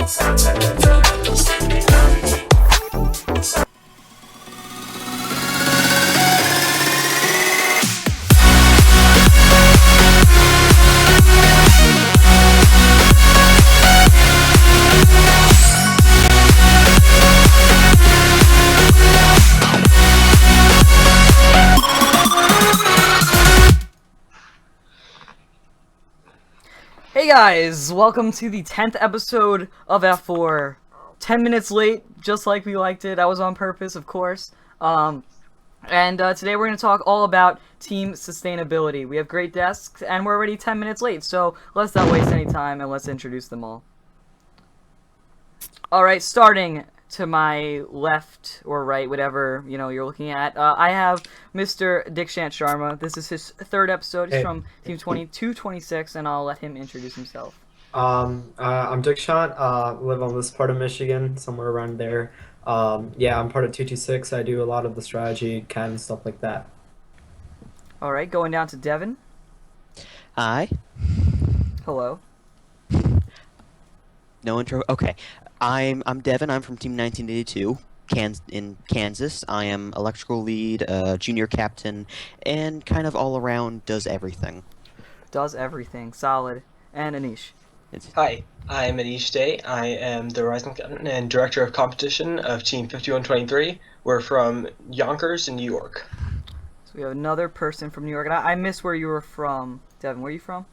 Hey guys, welcome to the 10th episode of F4. 10 minutes late, just like we liked it. That was on purpose, of course. Today we're going to talk all about team sustainability. We have great desks, and we're already 10 minutes late, so let's not waste any time, and let's introduce them all. Alright, starting to my left or right, whatever you're looking at, I have Mr. Dikshant Sharma. This is his third episode. He's from Team 2226, and I'll let him introduce himself. I'm Dikshant. Live on this part of Michigan, somewhere around there. I'm part of 226. I do a lot of the strategy, CAD, and stuff like that. Alright, going down to Devin. Hi. Hello. No intro. Okay. I'm Devin. I'm from Team 1982, in Kansas. I am electrical lead, junior captain, and kind of all around does everything. Does everything. Solid. And Anish. Hi, I'm Anish Day. I am the Rising Captain and Director of Competition of Team 5123. We're from Yonkers in New York. So we have another person from New York. And I missed where you were from. Devin, where are you from?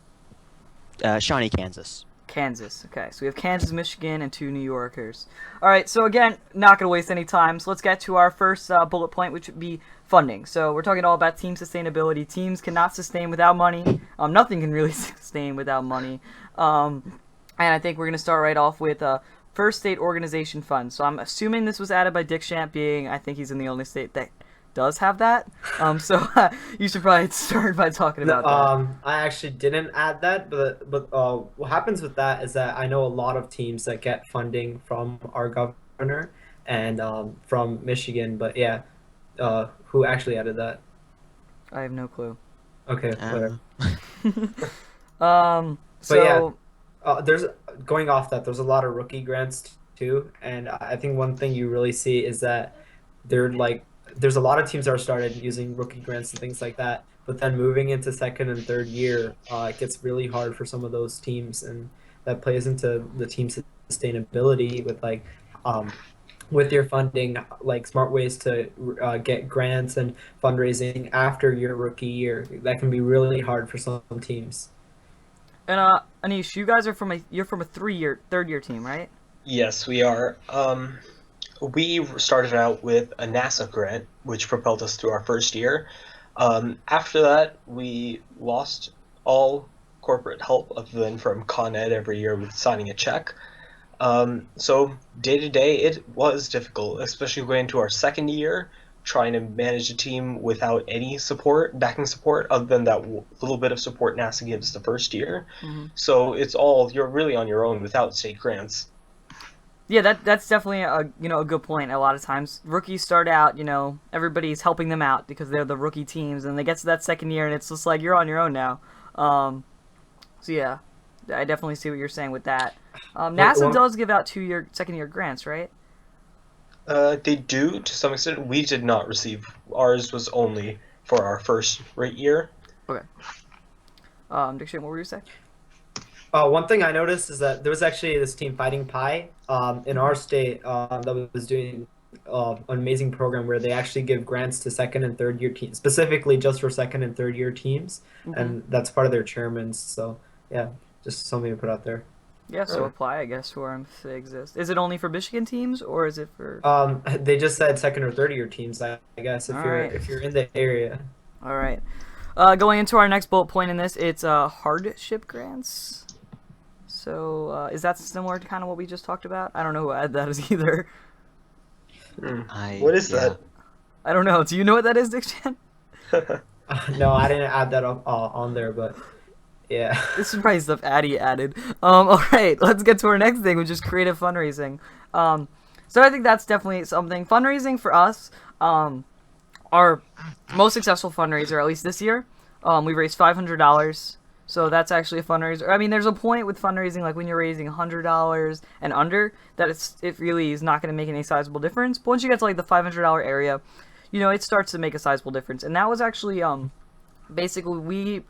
Shawnee, Kansas. Kansas. Okay, so we have Kansas, Michigan, and 2 New Yorkers. Alright, so again, not going to waste any time. So let's get to our first bullet point, which would be funding. So we're talking all about team sustainability. Teams cannot sustain without money. Nothing can really sustain without money. And I think we're going to start right off with First State Organization Fund. So I'm assuming this was added by Dikshant, being I think he's in the only state that does have that. So you should probably start by talking about that. I actually didn't add that, but what happens with that is that I know a lot of teams that get funding from our governor and from Michigan, but yeah, who actually added that? I have no clue. Okay, whatever. There's going off that. There's a lot of rookie grants too, and I think one thing you really see is that there's a lot of teams that are started using rookie grants and things like that, but then moving into second and third year, it gets really hard for some of those teams, and that plays into the team sustainability with your funding, like smart ways to get grants and fundraising after your rookie year. That can be really hard for some teams. And Anish, you guys are you're from a third year team, right? Yes, we are. We started out with a NASA grant, which propelled us through our first year. After that, we lost all corporate help other than from Con Ed every year with signing a check. So day to day, it was difficult, especially going into our second year, trying to manage a team without any backing support, other than that little bit of support NASA gives the first year. Mm-hmm. So you're really on your own without state grants. Yeah, that's definitely a good point. A lot of times rookies start out, everybody's helping them out because they're the rookie teams, and they get to that second year and it's just like you're on your own now. So yeah, I definitely see what you're saying with that. NASA does give out second year grants, right? They do to some extent. We did not receive. Ours was only for our first year. Okay. Dikshant, what were you saying? One thing I noticed is that there was actually this team, Fighting Pie, in our state that was doing an amazing program where they actually give grants to second and third year teams, specifically just for second and third year teams, and that's part of their chairmans. So yeah, just something to put out there. Yeah, so apply, I guess, for them if they exist. Is it only for Michigan teams, or is it for? They just said second or third year teams, I guess, if you're in the area. All right. Going into our next bullet point in this, it's hardship grants. So, is that similar to kind of what we just talked about? I don't know what that is either. What is that? I don't know. Do you know what that is, Dikshant? No, I didn't add that on there, but yeah. This is probably stuff Addy added. All right, let's get to our next thing, which is creative fundraising. So I think that's definitely something. Fundraising for us, our most successful fundraiser, at least this year, we raised $500. So that's actually a fundraiser. I mean, there's a point with fundraising, like when you're raising $100 and under, that it really is not going to make any sizable difference. But once you get to like the $500 area, it starts to make a sizable difference. And that was actually basically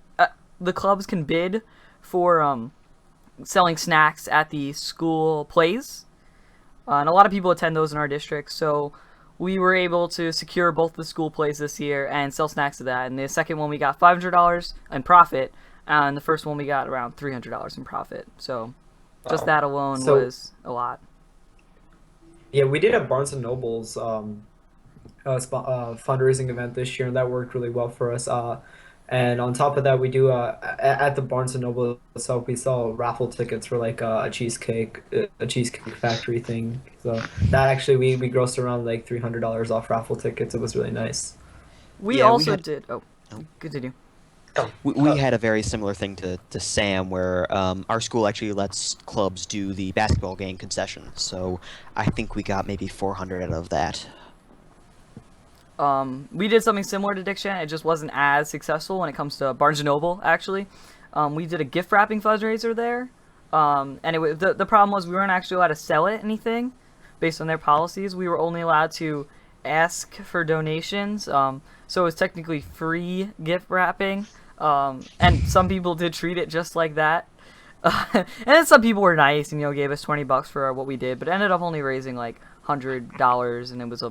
the clubs can bid for selling snacks at the school plays, and a lot of people attend those in our district. So we were able to secure both the school plays this year and sell snacks to that. And the second one we got $500 in profit, and the first one we got around $300 in profit. So just Wow. that alone So- was a lot. Yeah, we did a Barnes and Noble's fundraising event this year, and that worked really well for us. And on top of that, we do at the Barnes and Noble itself, we sell raffle tickets for like a cheesecake factory thing. So that actually we grossed around like $300 off raffle tickets. It was really nice. We Yeah, we also had- did. Oh, Oh. continue. We had a very similar thing to Sam, where our school actually lets clubs do the basketball game concession. So I think we got maybe 400 out of that. We did something similar to Dick Shannon. It just wasn't as successful when it comes to Barnes and Noble. Actually, we did a gift wrapping fundraiser there, and the problem was we weren't actually allowed to sell it anything, based on their policies. We were only allowed to ask for donations. So it was technically free gift wrapping, and some people did treat it just like that. And then some people were nice and gave us $20 for what we did, but ended up only raising like $100, and it was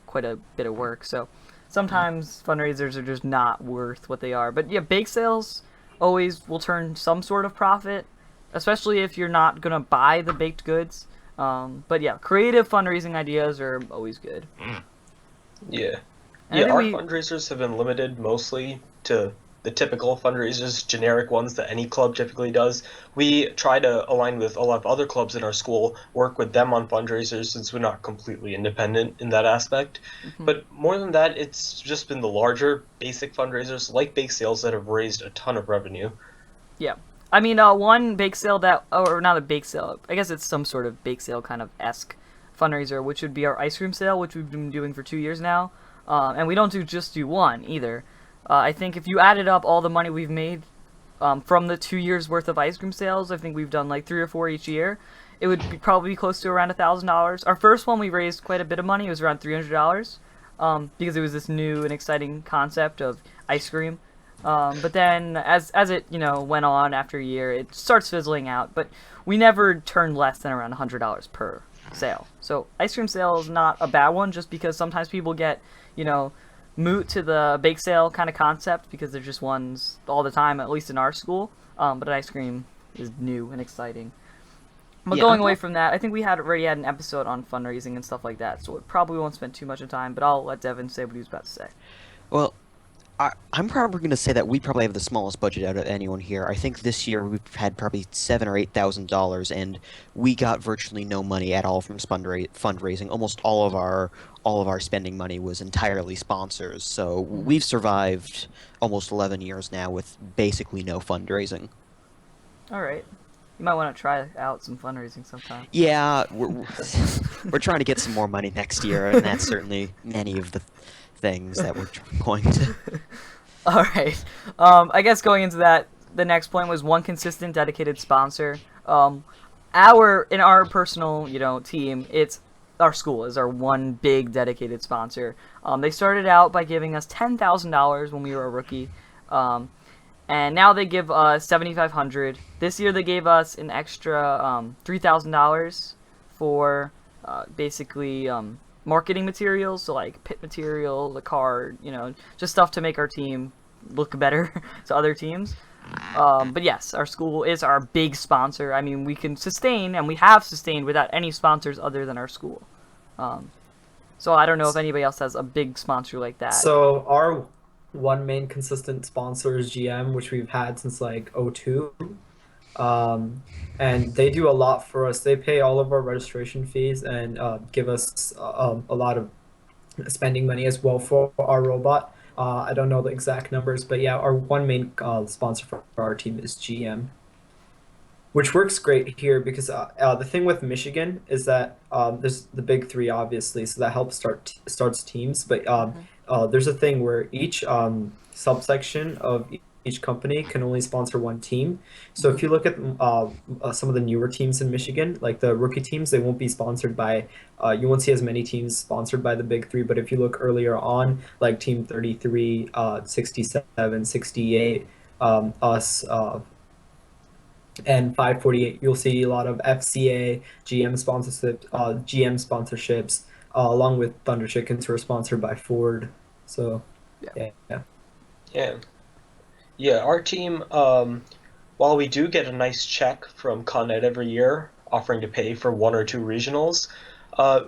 quite a bit of work. So sometimes fundraisers are just not worth what they are. But yeah, bake sales always will turn some sort of profit, especially if you're not gonna buy the baked goods. But yeah, creative fundraising ideas are always good. Yeah. And I Yeah, think our we- fundraisers have been limited mostly to the typical fundraisers, generic ones that any club typically does. We try to align with a lot of other clubs in our school, work with them on fundraisers since we're not completely independent in that aspect. But more than that, it's just been the larger basic fundraisers like bake sales that have raised a ton of revenue. Yeah. I mean, one bake sale or not a bake sale, I guess it's some sort of bake sale kind of esque fundraiser, which would be our ice cream sale, which we've been doing for 2 years now. And we don't just do one either. I think if you added up all the money we've made from the 2 years worth of ice cream sales, I think we've done like 3 or 4 each year. It would probably be close to around $1,000. Our first one we raised quite a bit of money. It was around $300 because it was this new and exciting concept of ice cream. But then as it went on after a year, it starts fizzling out. But we never turned less than around $100 per sale. So ice cream sale is not a bad one, just because sometimes people get moot to the bake sale kind of concept because they're just ones all the time, at least in our school. But ice cream is new and exciting. But Yeah, going I'm away not- from that, I think we already had an episode on fundraising and stuff like that, so it probably won't spend too much of time. But I'll let Devin say what he was about to say. Well, I'm probably going to say that we probably have the smallest budget out of anyone here. I think this year we've had probably $7,000 or $8,000, and we got virtually no money at all from fundraising. Almost all of our spending money was entirely sponsors. So we've survived almost 11 years now with basically no fundraising. All right, you might want to try out some fundraising sometime. Yeah, we're trying to get some more money next year, and that's certainly many of the things that we're going to. All right. I guess going into that, the next point was one consistent, dedicated sponsor. In our personal, team, it's our school is our one big dedicated sponsor. They started out by giving us $10,000 when we were a rookie, and now they give us $7,500. This year they gave us an extra $3,000 for basically marketing materials, so like pit material, the card, just stuff to make our team look better to other teams. But yes, our school is our big sponsor. I mean, we can sustain, and we have sustained without any sponsors other than our school. So I don't know if anybody else has a big sponsor like that. So our one main consistent sponsor is GM, which we've had since like '02. And they do a lot for us. They pay all of our registration fees and give us a lot of spending money as well for our robot. I don't know the exact numbers, but yeah, our one main sponsor for our team is GM, which works great here because the thing with Michigan is that there's the big three, obviously, so that helps starts teams. But there's a thing where each subsection of each company can only sponsor one team. So if you look at some of the newer teams in Michigan, like the rookie teams, they won't be sponsored by. You won't see as many teams sponsored by the big three. But if you look earlier on, like Team 33, 67, 68, us, and 548, you'll see a lot of FCA, GM sponsorships, along with Thunder Chickens, who are sponsored by Ford. So, Yeah. yeah. Yeah. Yeah, our team, while we do get a nice check from Con Ed every year, offering to pay for one or two regionals,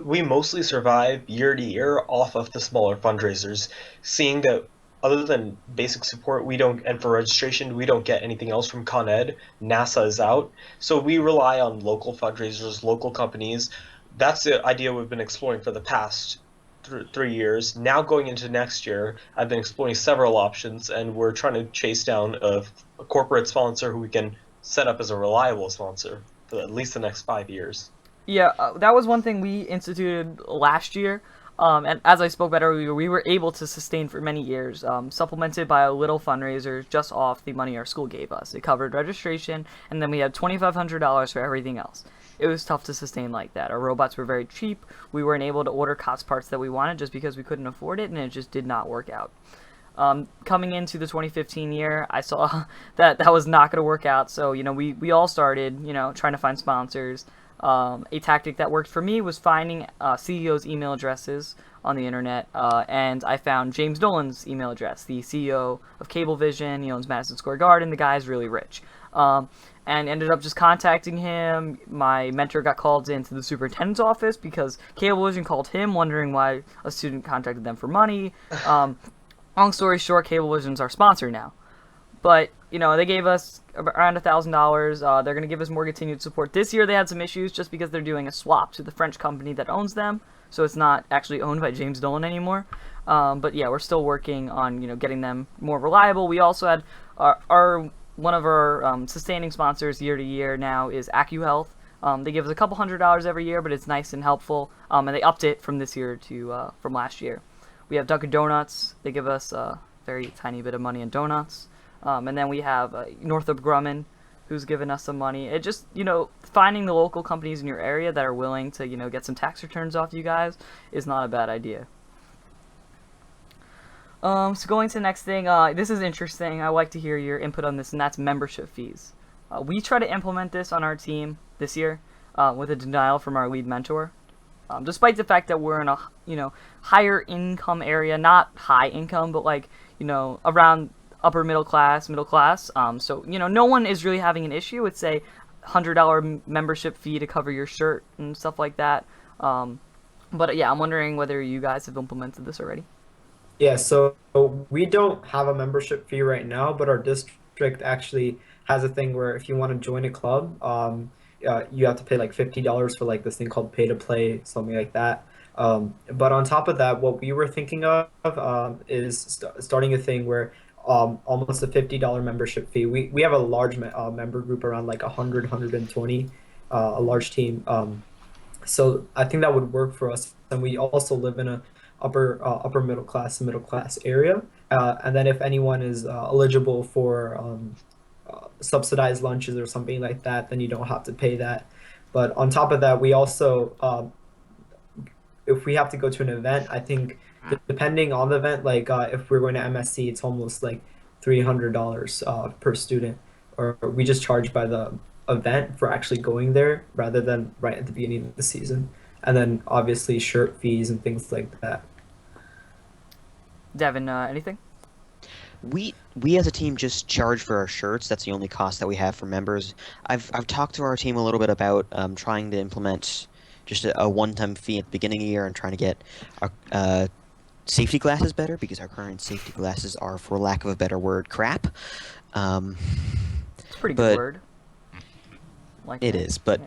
we mostly survive year to year off of the smaller fundraisers, seeing that other than basic support, we don't, and for registration, we don't get anything else from Con Ed. NASA is out, so we rely on local fundraisers, local companies. That's the idea we've been exploring for the past 3 years. Now going into next year, I've been exploring several options, and we're trying to chase down a corporate sponsor who we can set up as a reliable sponsor for at least the next 5 years. Yeah, that was one thing we instituted last year. And as I spoke about earlier, we were able to sustain for many years, supplemented by a little fundraiser just off the money our school gave us. It covered registration, and then we had $2,500 for everything else. It was tough to sustain like that. Our robots were very cheap. We weren't able to order COTS parts that we wanted just because we couldn't afford it, and it just did not work out. Coming into the 2015 year, I saw that was not going to work out. So, we all started, trying to find sponsors. A tactic that worked for me was finding CEOs' email addresses on the internet, and I found James Dolan's email address, the CEO of Cablevision. He owns Madison Square Garden. The guy's really rich. And ended up just contacting him. My mentor got called into the superintendent's office because Cablevision called him wondering why a student contacted them for money. Long story short, Cablevision's our sponsor now. But, they gave us around $1,000. They're going to give us more continued support. This year they had some issues just because they're doing a swap to the French company that owns them. So it's not actually owned by James Dolan anymore. But yeah, we're still working on, getting them more reliable. We also had one of our sustaining sponsors year to year now is AccuHealth. They give us a couple $100s every year, but it's nice and helpful. And they upped it from this year to from last year. We have Dunkin' Donuts. They give us a very tiny bit of money in donuts. And then we have Northrop Grumman, who's given us some money. It just, finding the local companies in your area that are willing to, get some tax returns off you guys is not a bad idea. So going to the next thing, this is interesting. I like to hear your input on this, and that's membership fees. We try to implement this on our team this year with a denial from our lead mentor. Despite the fact that we're in a, higher income area, not high income, but around upper middle class. So, no one is really having an issue with, say, $100 membership fee to cover your shirt and stuff like that. But yeah, I'm wondering whether you guys have implemented this already. Yeah, so we don't have a membership fee right now, but our district actually has a thing where if you want to join a club, you have to pay like $50 for like this thing called pay to play, something like that. But on top of that, what we were thinking of is starting a thing where almost a $50 membership fee. We have a large member group around like 100, 120, a large team. So I think that would work for us. And we also live in a upper middle class area. And then if anyone is eligible for subsidized lunches or something like that, then you don't have to pay that. But on top of that, we also if we have to go to an event, I think depending on the event, like if we're going to MSC, it's almost like $300 per student, or we just charge by the event for actually going there rather than right at the beginning of the season. And then obviously shirt fees and things like that. Devin, anything? We as a team just charge for our shirts. That's the only cost that we have for members. I've talked to our team a little bit about trying to implement just a one-time fee at the beginning of the year and trying to get our safety glasses better, because our current safety glasses are, for lack of a better word, crap. It's a pretty good word. It is, but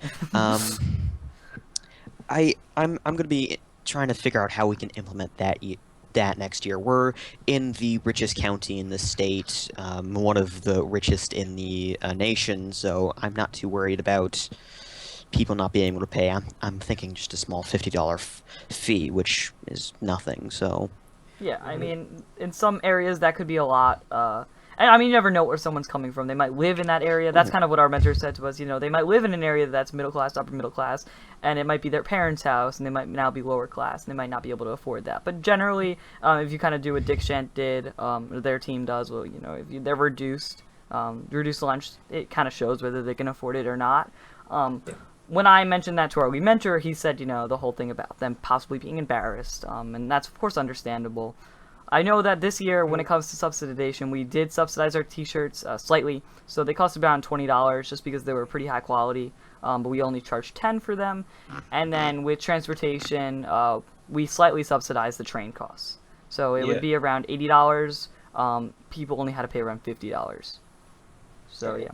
I'm going to be trying to figure out how we can implement that next year. We're in the richest county in the state, one of the richest in the nation, so I'm not too worried about people not being able to pay. I'm thinking just a small $50 fee, which is nothing. So yeah, I mean, in some areas that could be a lot. And I mean, you never know where someone's coming from. They might live in that area. That's kind of what our mentor said to us. You know, they might live in an area that's middle class, upper middle class, and it might be their parents' house, and they might now be lower class, and they might not be able to afford that. But generally, if you kind of do what Dick Shant did, or their team does, well, you know, if they're reduced lunch, it kind of shows whether they can afford it or not. When I mentioned that to our lead mentor, he said, you know, the whole thing about them possibly being embarrassed, and that's of course understandable. I know that this year, when it comes to subsidization, we did subsidize our t-shirts slightly, so they cost around $20 just because they were pretty high quality, but we only charged $10 for them. And then with transportation, we slightly subsidized the train costs, so it would be around $80. People only had to pay around $50. So yeah.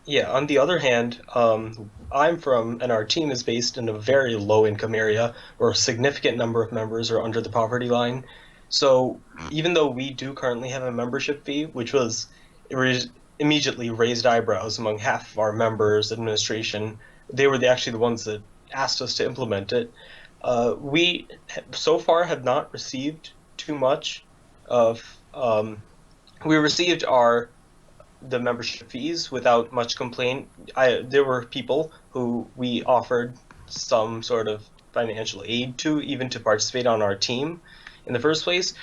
Yeah, on the other hand, I'm from, and our team is based in a very low-income area where a significant number of members are under the poverty line. So even though we do currently have a membership fee, which was immediately raised eyebrows among half of our members, administration, they were actually the ones that asked us to implement it. We so far have not received too much of. We received the membership fees without much complaint. There were people who we offered some sort of financial aid to, even to participate on our team in the first place.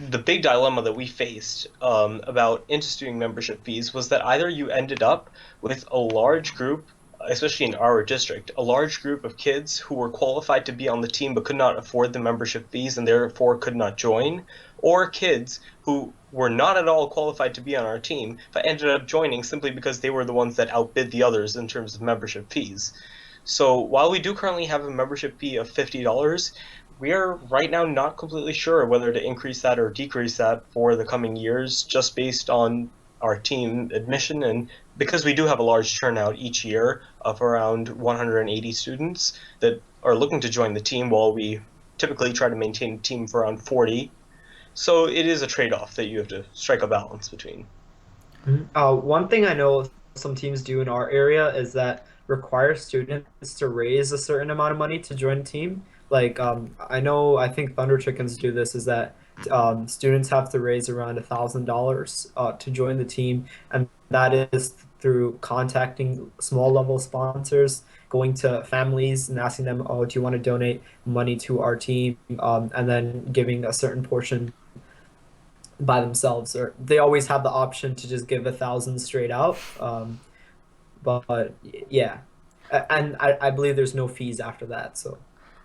The big dilemma that we faced about instituting membership fees was that either you ended up with a large group, especially in our district, a large group of kids who were qualified to be on the team but could not afford the membership fees and therefore could not join, or kids who were not at all qualified to be on our team but ended up joining simply because they were the ones that outbid the others in terms of membership fees. So while we do currently have a membership fee of $50, we are right now not completely sure whether to increase that or decrease that for the coming years, just based on our team admission, and because we do have a large turnout each year of around 180 students that are looking to join the team, while we typically try to maintain a team for around 40. So it is a trade-off that you have to strike a balance between. One thing I know some teams do in our area is that require students to raise a certain amount of money to join a team. Like, I think Thunder Chickens do this, is that students have to raise around $1,000 to join the team, and that is through contacting small level sponsors, going to families and asking them, oh, do you want to donate money to our team, and then giving a certain portion by themselves, or they always have the option to just give 1,000 straight out. But yeah, and I believe there's no fees after that, so.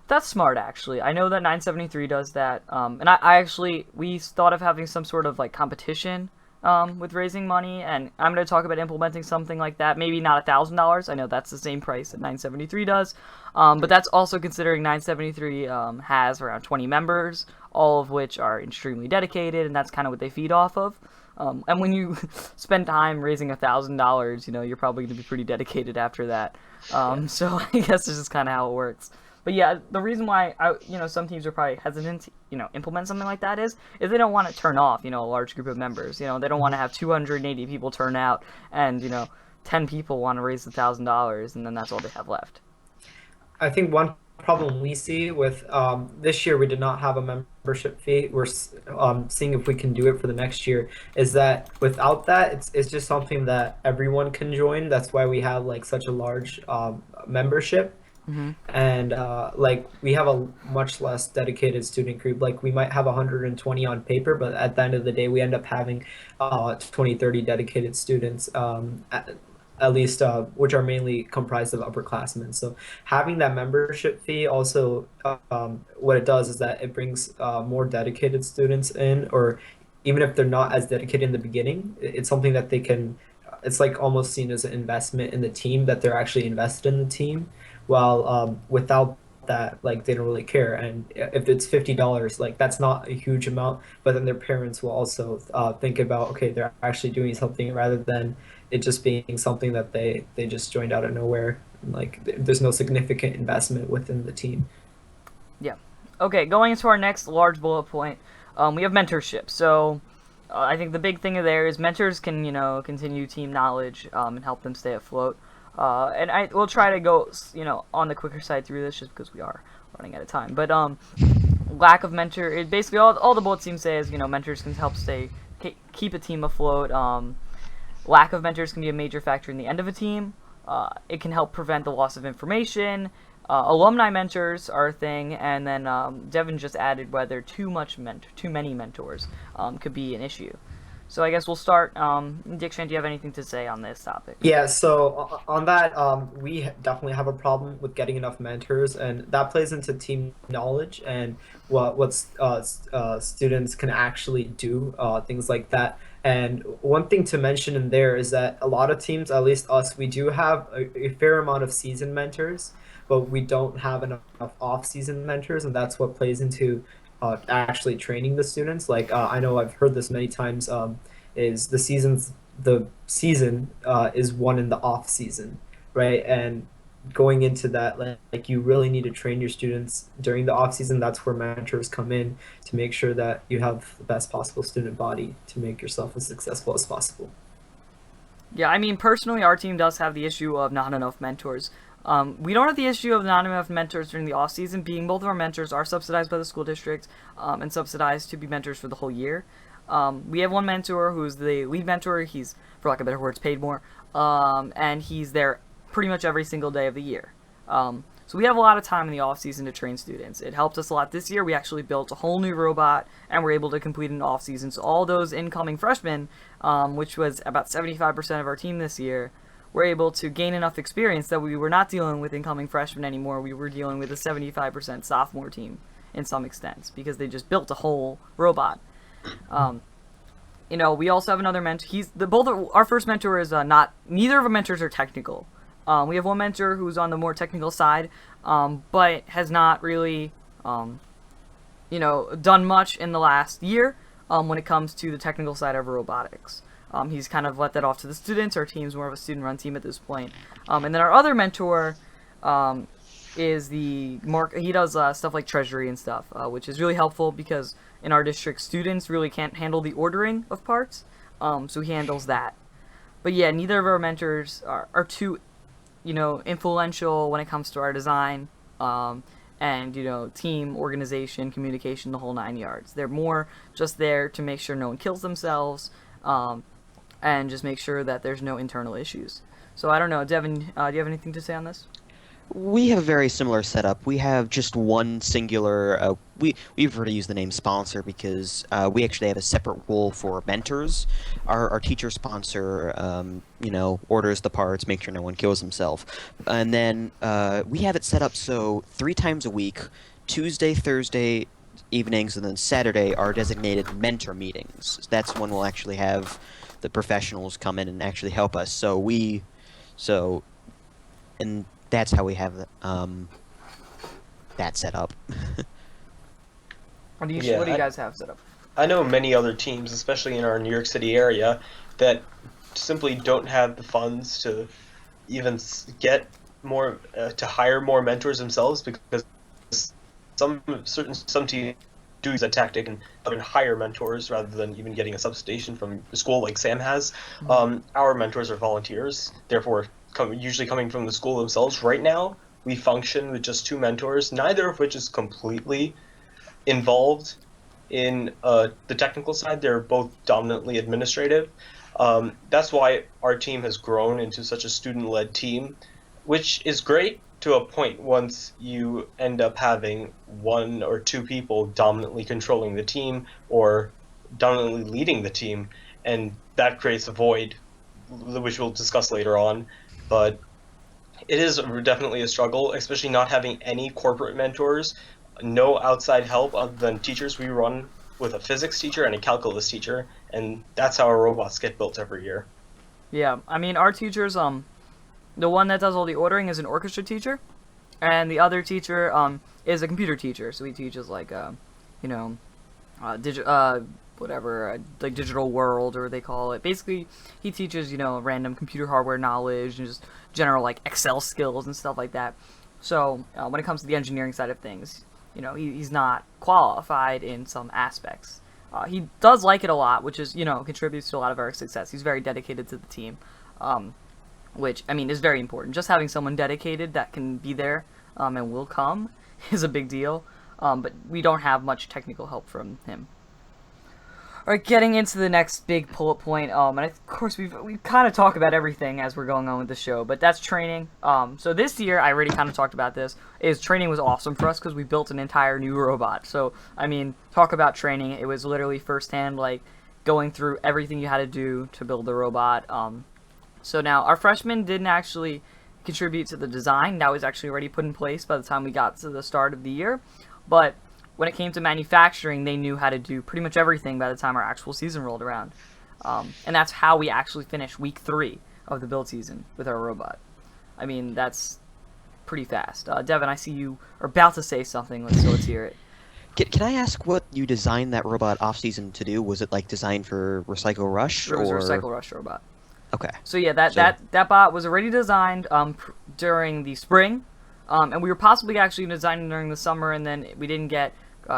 That's smart, actually. I know that 973 does that, and I actually, we thought of having some sort of like competition with raising money, and I'm going to talk about implementing something like that. Maybe not $1,000. I know that's the same price that 973 does, but that's also considering 973 has around 20 members, all of which are extremely dedicated, and that's kind of what they feed off of. And when you spend time raising $1,000, you know, you're probably going to be pretty dedicated after that. So I guess this is kind of how it works. But yeah, the reason why some teams are probably hesitant to, implement something like that is they don't want to turn off, a large group of members. They don't want to have 280 people turn out and, 10 people want to raise $1,000 and then that's all they have left. I think one problem we see with this year, we did not have a membership fee. We're seeing if we can do it for the next year. Is that without that, it's just something that everyone can join. That's why we have like such a large membership. Mm-hmm. And we have a much less dedicated student group. Like we might have 120 on paper, but at the end of the day, we end up having 20, 30 dedicated students, at least, which are mainly comprised of upperclassmen. So having that membership fee also, what it does is that it brings more dedicated students in, or even if they're not as dedicated in the beginning, it's something that they can, it's like almost seen as an investment in the team, that they're actually invested in the team. While without that, like, they don't really care. And if it's $50, like, that's not a huge amount, but then their parents will also think about, okay, they're actually doing something rather than it just being something that they just joined out of nowhere. Like, there's no significant investment within the team. Yeah. Okay, going into our next large bullet point, we have mentorship. So I think the big thing there is mentors can, continue team knowledge and help them stay afloat. And I will try to go, on the quicker side through this just because we are running out of time. But lack of mentor, it basically all the bullet teams say is, mentors can help keep a team afloat. lack of mentors can be a major factor in the end of a team. It can help prevent the loss of information. Alumni mentors are a thing, and then Devin just added whether too many mentors could be an issue. So I guess we'll start. Dikshan, do you have anything to say on this topic? Yeah, so on that, definitely have a problem with getting enough mentors, and that plays into team knowledge and what students can actually do, things like that. And one thing to mention in there is that a lot of teams, at least us, we do have a fair amount of season mentors, but we don't have enough off-season mentors, and that's what plays into actually training the students. Like I know I've heard this many times. Is the season is won in the off season, right? And going into that, like you really need to train your students during the off season. That's where mentors come in to make sure that you have the best possible student body to make yourself as successful as possible. Yeah, I mean, personally, our team does have the issue of not enough mentors. We don't have the issue of not enough mentors during the off season, being both of our mentors are subsidized by the school district and subsidized to be mentors for the whole year. We have one mentor who's the lead mentor. He's, for lack of better words, paid more, and he's there pretty much every single day of the year. So we have a lot of time in the off season to train students. It helped us a lot this year. We actually built a whole new robot, and we're able to complete an off season. So all those incoming freshmen, which was about 75% of our team this year, were able to gain enough experience that we were not dealing with incoming freshmen anymore. We were dealing with a 75% sophomore team in some extent because they just built a whole robot. We also have another mentor. Our first mentor is neither of our mentors are technical. We have one mentor who's on the more technical side, but has not really, done much in the last year when it comes to the technical side of robotics. He's kind of let that off to the students. Our team's more of a student-run team at this point. And then our other mentor is he does stuff like treasury and stuff, which is really helpful because in our district, students really can't handle the ordering of parts, so he handles that. But yeah, neither of our mentors are too, influential when it comes to our design, and, team, organization, communication, the whole 9 yards. They're more just there to make sure no one kills themselves, and just make sure that there's no internal issues. So I don't know, Devin, do you have anything to say on this? We have a very similar setup. We have just one singular. We prefer to use the name sponsor because we actually have a separate role for mentors. Our teacher sponsor, orders the parts, make sure no one kills himself, and then we have it set up so 3 times a week, Tuesday, Thursday evenings, and then Saturday are designated mentor meetings. That's when we'll actually have the professionals come in and actually help us. And that's how we have that set up. What do you guys have set up? I know many other teams, especially in our New York City area, that simply don't have the funds to even get more to hire more mentors themselves because some teams do use that tactic and hire mentors rather than even getting a subsidization from the school like Sam has. Our mentors are volunteers, therefore usually coming from the school themselves. Right now, we function with just 2 mentors, neither of which is completely involved in the technical side. They're both dominantly administrative. That's why our team has grown into such a student-led team, which is great to a point once you end up having 1 or 2 people dominantly controlling the team or dominantly leading the team, and that creates a void, which we'll discuss later on. But it is definitely a struggle, especially not having any corporate mentors, no outside help other than teachers. We run with a physics teacher and a calculus teacher, and that's how our robots get built every year. Yeah, I mean, our teachers, the one that does all the ordering is an orchestra teacher, and the other teacher is a computer teacher. So he teaches like, like Digital World, or they call it. Basically, he teaches, random computer hardware knowledge and just general like Excel skills and stuff like that. So when it comes to the engineering side of things, he's not qualified in some aspects. He does like it a lot, which is, contributes to a lot of our success. He's very dedicated to the team, which, I mean, is very important. Just having someone dedicated that can be there and will come is a big deal, but we don't have much technical help from him. All right, getting into the next big bullet point, and of course we kind of talk about everything as we're going on with the show, but that's training. So this year I already kind of talked about this. Is training was awesome for us because we built an entire new robot. So I mean, talk about training. It was literally firsthand, like going through everything you had to do to build the robot. So now our freshmen didn't actually contribute to the design. That was actually already put in place by the time we got to the start of the year, but when it came to manufacturing, they knew how to do pretty much everything by the time our actual season rolled around. And that's how we actually finished week 3 of the build season with our robot. I mean, that's pretty fast. Devin, I see you are about to say something, so let's hear it. Can I ask what you designed that robot off-season to do? Was it like designed for Recycle Rush? It was a or... Recycle Rush robot. Okay. So yeah, that bot was already designed during the spring, and we were possibly actually designing during the summer, and then we didn't get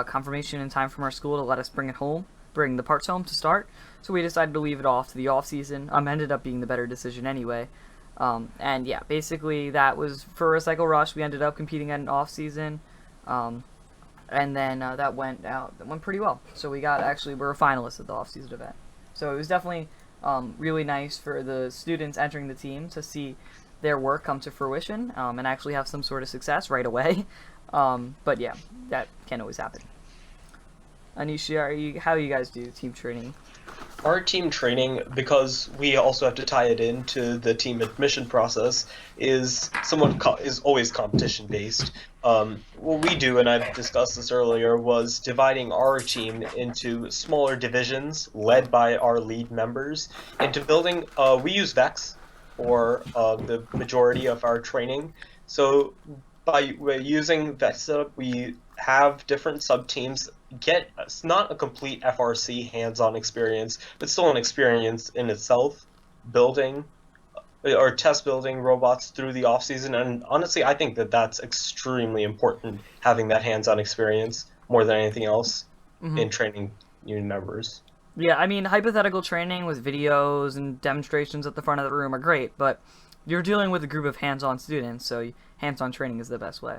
confirmation in time from our school to let us bring the parts home to start. So we decided to leave it off to the off season. Ended up being the better decision anyway. And yeah, basically that was for Recycle Rush. We ended up competing at an off season, and then that went pretty well. So we're a finalist at the off season event. So it was definitely really nice for the students entering the team to see their work come to fruition and actually have some sort of success right away. But yeah, that can't always happen. Anisha, how do you guys do team training? Our team training, because we also have to tie it into the team admission process, is always competition based. What we do, and I've discussed this earlier, was dividing our team into smaller divisions led by our lead members into building. We use Vex for the majority of our training. So by using Vex setup, we have different sub teams get not a complete FRC hands-on experience, but still an experience in itself, building or test building robots through the off season. And honestly, I think that that's extremely important, having that hands-on experience more than anything else in training new members. Yeah, I mean, hypothetical training with videos and demonstrations at the front of the room are great, but you're dealing with a group of hands-on students, so hands-on training is the best way.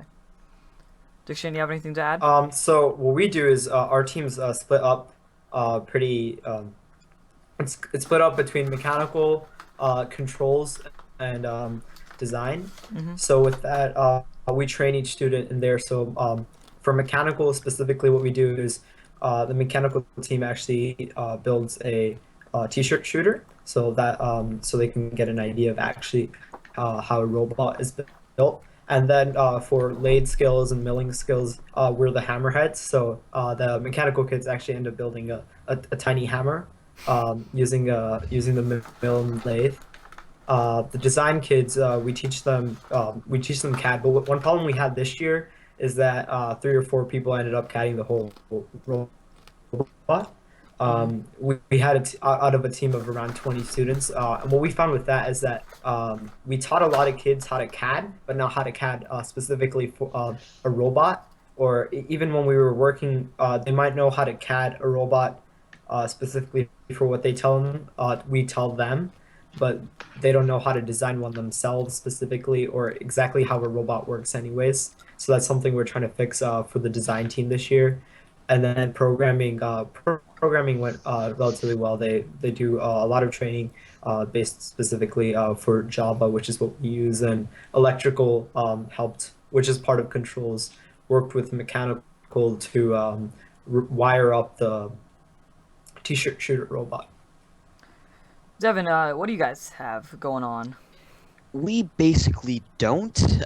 Dikshan, you have anything to add? So what we do is our teams split up pretty. It's split up between mechanical, controls, and design. So with that, we train each student in there. So for mechanical specifically, what we do is the mechanical team actually builds a t-shirt shooter, so that so they can get an idea of actually how a robot is built. And then for lathe skills and milling skills, we're the hammerheads. So the mechanical kids actually end up building a tiny hammer using the mill and lathe. The design kids, we teach them CAD. But one problem we had this year is that 3 or 4 people ended up CADing the whole robot. We had out of a team of around 20 students, and what we found with that is that we taught a lot of kids how to CAD, but not how to CAD specifically for a robot. Or even when we were working, they might know how to CAD a robot specifically for what they tell them. We tell them, but they don't know how to design one themselves specifically, or exactly how a robot works anyways. So that's something we're trying to fix for the design team this year. And then programming went relatively well. They do a lot of training based specifically for Java, which is what we use, and electrical helped, which is part of controls, worked with mechanical to wire up the t-shirt shooter robot. Devin, what do you guys have going on? We basically don't.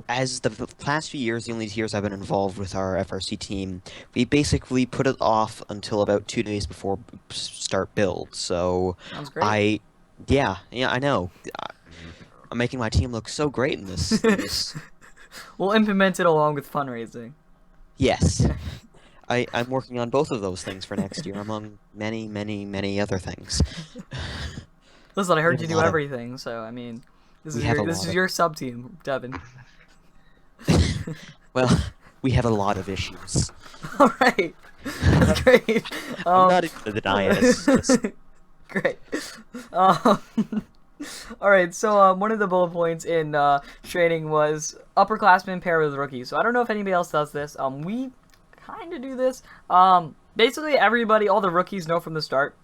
As the past few years, the only years I've been involved with our FRC team, we basically put it off until about 2 days before start build. So Sounds great. I know. I'm making my team look so great in this. We'll implement it along with fundraising. Yes. I'm working on both of those things for next year, among many, many, many other things. Listen, I heard We you have a do lot of- everything, so I mean, this We is have your a lot of- your sub team, Devin. Well, we have a lot of issues. All right, that's great. I'm not even gonna deny it. It's just- Great. All right, so one of the bullet points in training was upperclassmen pair with rookies. So I don't know if anybody else does this. We kind of do this. basically everybody, all the rookies know from the start.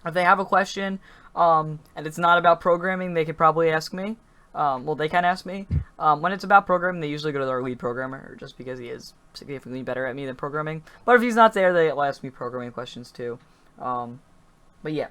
If they have a question, and it's not about programming, they could probably ask me. Well, they can ask me. When it's about programming, they usually go to their lead programmer, just because he is significantly better at me than programming. But if he's not there, they'll ask me programming questions too. But yeah.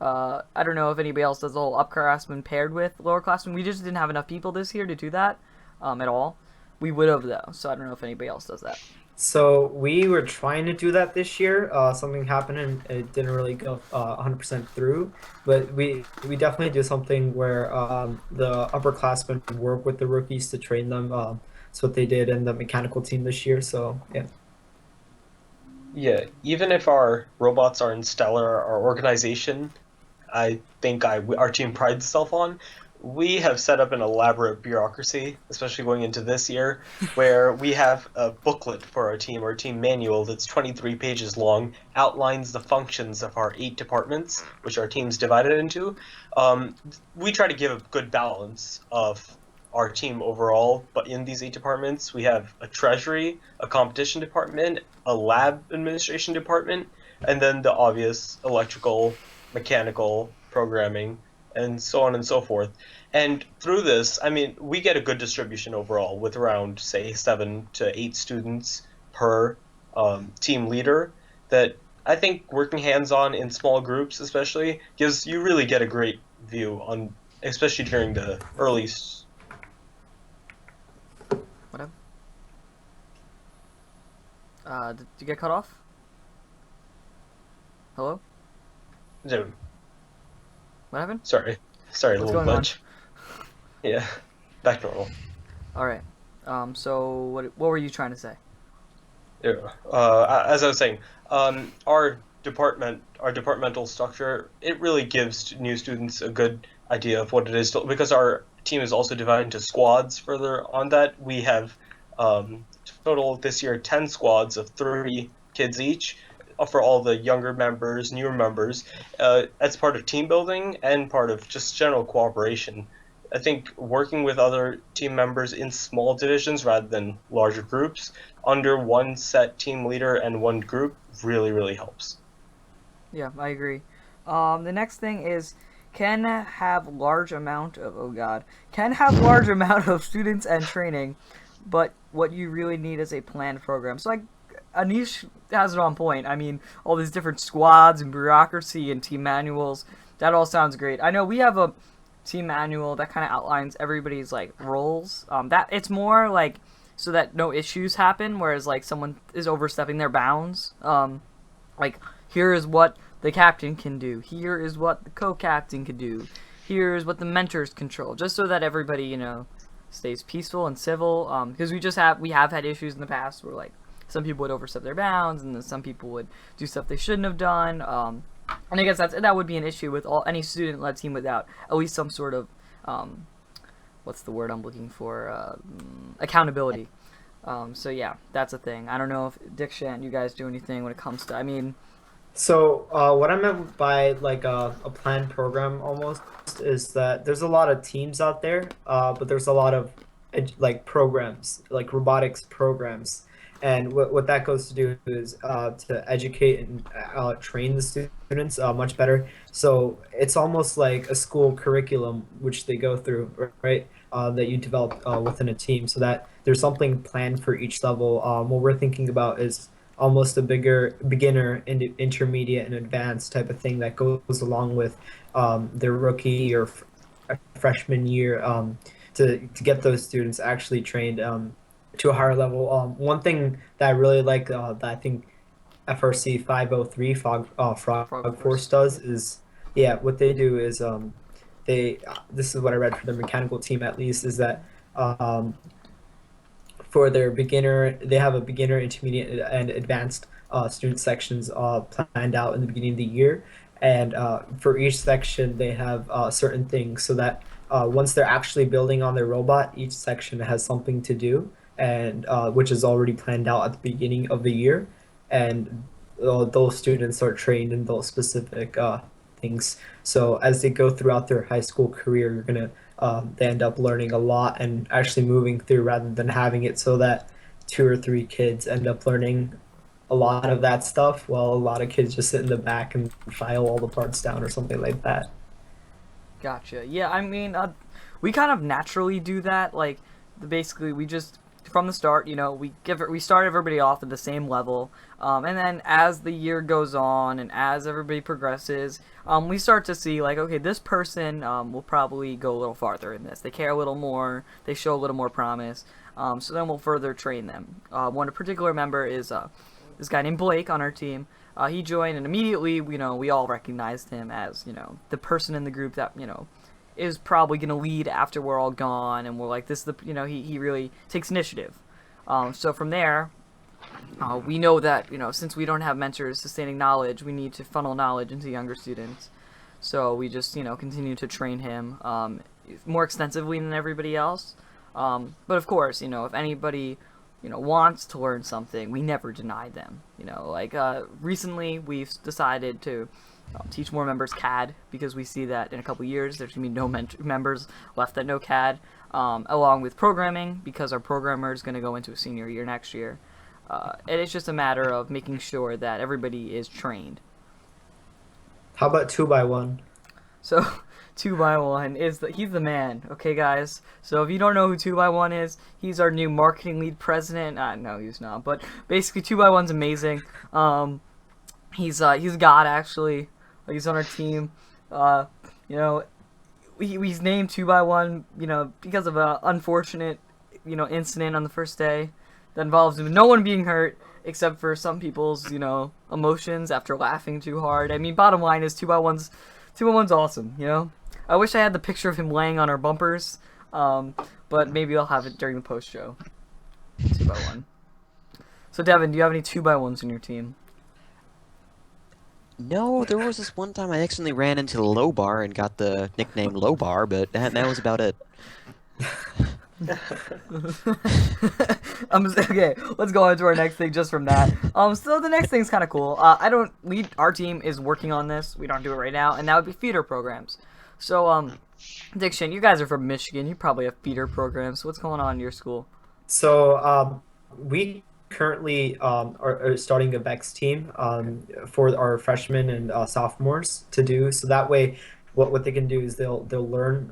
I don't know if anybody else does the whole upperclassmen paired with lowerclassmen. We just didn't have enough people this year to do that at all. We would have, though, so I don't know if anybody else does that. So we were trying to do that this year. Something happened and it didn't really go 100% through. But we definitely do something where the upperclassmen work with the rookies to train them. That's what they did in the mechanical team this year. So yeah. Yeah, even if our robots aren't stellar, our organization, I think our team prides itself on. We have set up an elaborate bureaucracy, especially going into this year, where we have a booklet for our team manual that's 23 pages long, outlines the functions of our 8 departments, which our team's divided into. We try to give a good balance of our team overall, but in these 8 departments, we have a treasury, a competition department, a lab administration department, and then the obvious electrical, mechanical, programming, and so on and so forth. And through this, I mean, we get a good distribution overall with around, say, 7 to 8 students per team leader that I think working hands-on in small groups especially gives you really get a great view on, especially during the early Whatever. Did you get cut off? Hello? Dude, What happened? sorry, What's a little going on? glitch. Yeah, back to normal. Alright. So what were you trying to say? Yeah. As I was saying, our departmental structure, it really gives new students a good idea of what it is because our team is also divided into squads. Further on that, we have total this year 10 squads of 30 kids each for all the younger members, newer members. As part of team building and part of just general cooperation. I think working with other team members in small divisions rather than larger groups under one set team leader and one group really, really helps. Yeah, I agree. The next thing is can have large amount of students and training, but what you really need is a planned program. So like Anish has it on point. I mean, all these different squads and bureaucracy and team manuals, that all sounds great. I know we have a team manual that kind of outlines everybody's like roles. That it's more like so that no issues happen, whereas like someone is overstepping their bounds. Like here is what the captain can do. Here is what the co-captain can do. Here is what the mentors control. Just so that everybody, you know, stays peaceful and civil. Because we have had issues in the past where like some people would overstep their bounds and then some people would do stuff they shouldn't have done. And I guess that would be an issue with any student-led team without at least some sort of what's the word I'm looking for? Accountability. So yeah, that's a thing. I don't know if Dick Shant, you guys do anything when it comes to. I mean, So what I meant by like a planned program almost is that there's a lot of teams out there, but there's a lot of like programs, like robotics programs. And what that goes to do is to educate and train the students much better. So it's almost like a school curriculum which they go through, right? That you develop within a team, so that there's something planned for each level. What we're thinking about is almost a bigger beginner, intermediate, and advanced type of thing that goes along with their rookie or freshman year to get those students actually trained to a higher level. One thing that I really like that I think FRC 503 Frog Force does is, yeah, what they do is this is what I read for their mechanical team at least, is that for their beginner, they have a beginner, intermediate, and advanced student sections planned out in the beginning of the year. And for each section, they have certain things so that once they're actually building on their robot, each section has something to do, and which is already planned out at the beginning of the year. And those students are trained in those specific things. So as they go throughout their high school career, you're gonna they end up learning a lot and actually moving through rather than having it so that 2 or 3 kids end up learning a lot of that stuff, while a lot of kids just sit in the back and file all the parts down or something like that. Gotcha. Yeah, I mean, we kind of naturally do that. Like, basically, we just from the start, we start everybody off at the same level, and then as the year goes on and as everybody progresses, we start to see like, okay, this person will probably go a little farther in this. They care a little more. They show a little more promise. So then we'll further train them. One particular member is this guy named Blake on our team. He joined, and immediately, we all recognized him as, the person in the group that, is probably going to lead after we're all gone, and we're like, this is the, he really takes initiative. So from there, we know that, since we don't have mentors sustaining knowledge, we need to funnel knowledge into younger students. So we just, continue to train him more extensively than everybody else. But of course, if anybody wants to learn something, we never deny them. Recently we've decided to teach more members CAD because we see that in a couple years there's going to be no members left that know CAD, along with programming because our programmer is going to go into a senior year next year. And it's just a matter of making sure that everybody is trained. How about 2x1? So 2x1 he's the man, okay guys? So if you don't know who 2x1 is, he's our new marketing lead president. No, he's not, but basically 2x1's amazing. He's God actually. He's on our team. He's named 2x1, because of a unfortunate, incident on the first day that involves no one being hurt except for some people's, emotions after laughing too hard. I mean, bottom line is 2x1's awesome, I wish I had the picture of him laying on our bumpers, but maybe I'll have it during the post show. 2x1. So Devin, do you have any 2x1s in your team? No, there was this one time I accidentally ran into the Low Bar and got the nickname Low Bar, but that was about it. Okay, let's go on to our next thing just from that. So the next thing's kind of cool. Our team is working on this. We don't do it right now, and that would be feeder programs. So, Diction, you guys are from Michigan. You probably have feeder programs. So what's going on in your school? So we currently are starting a VEX team for our freshmen and sophomores to do. So that way, what they can do is they'll learn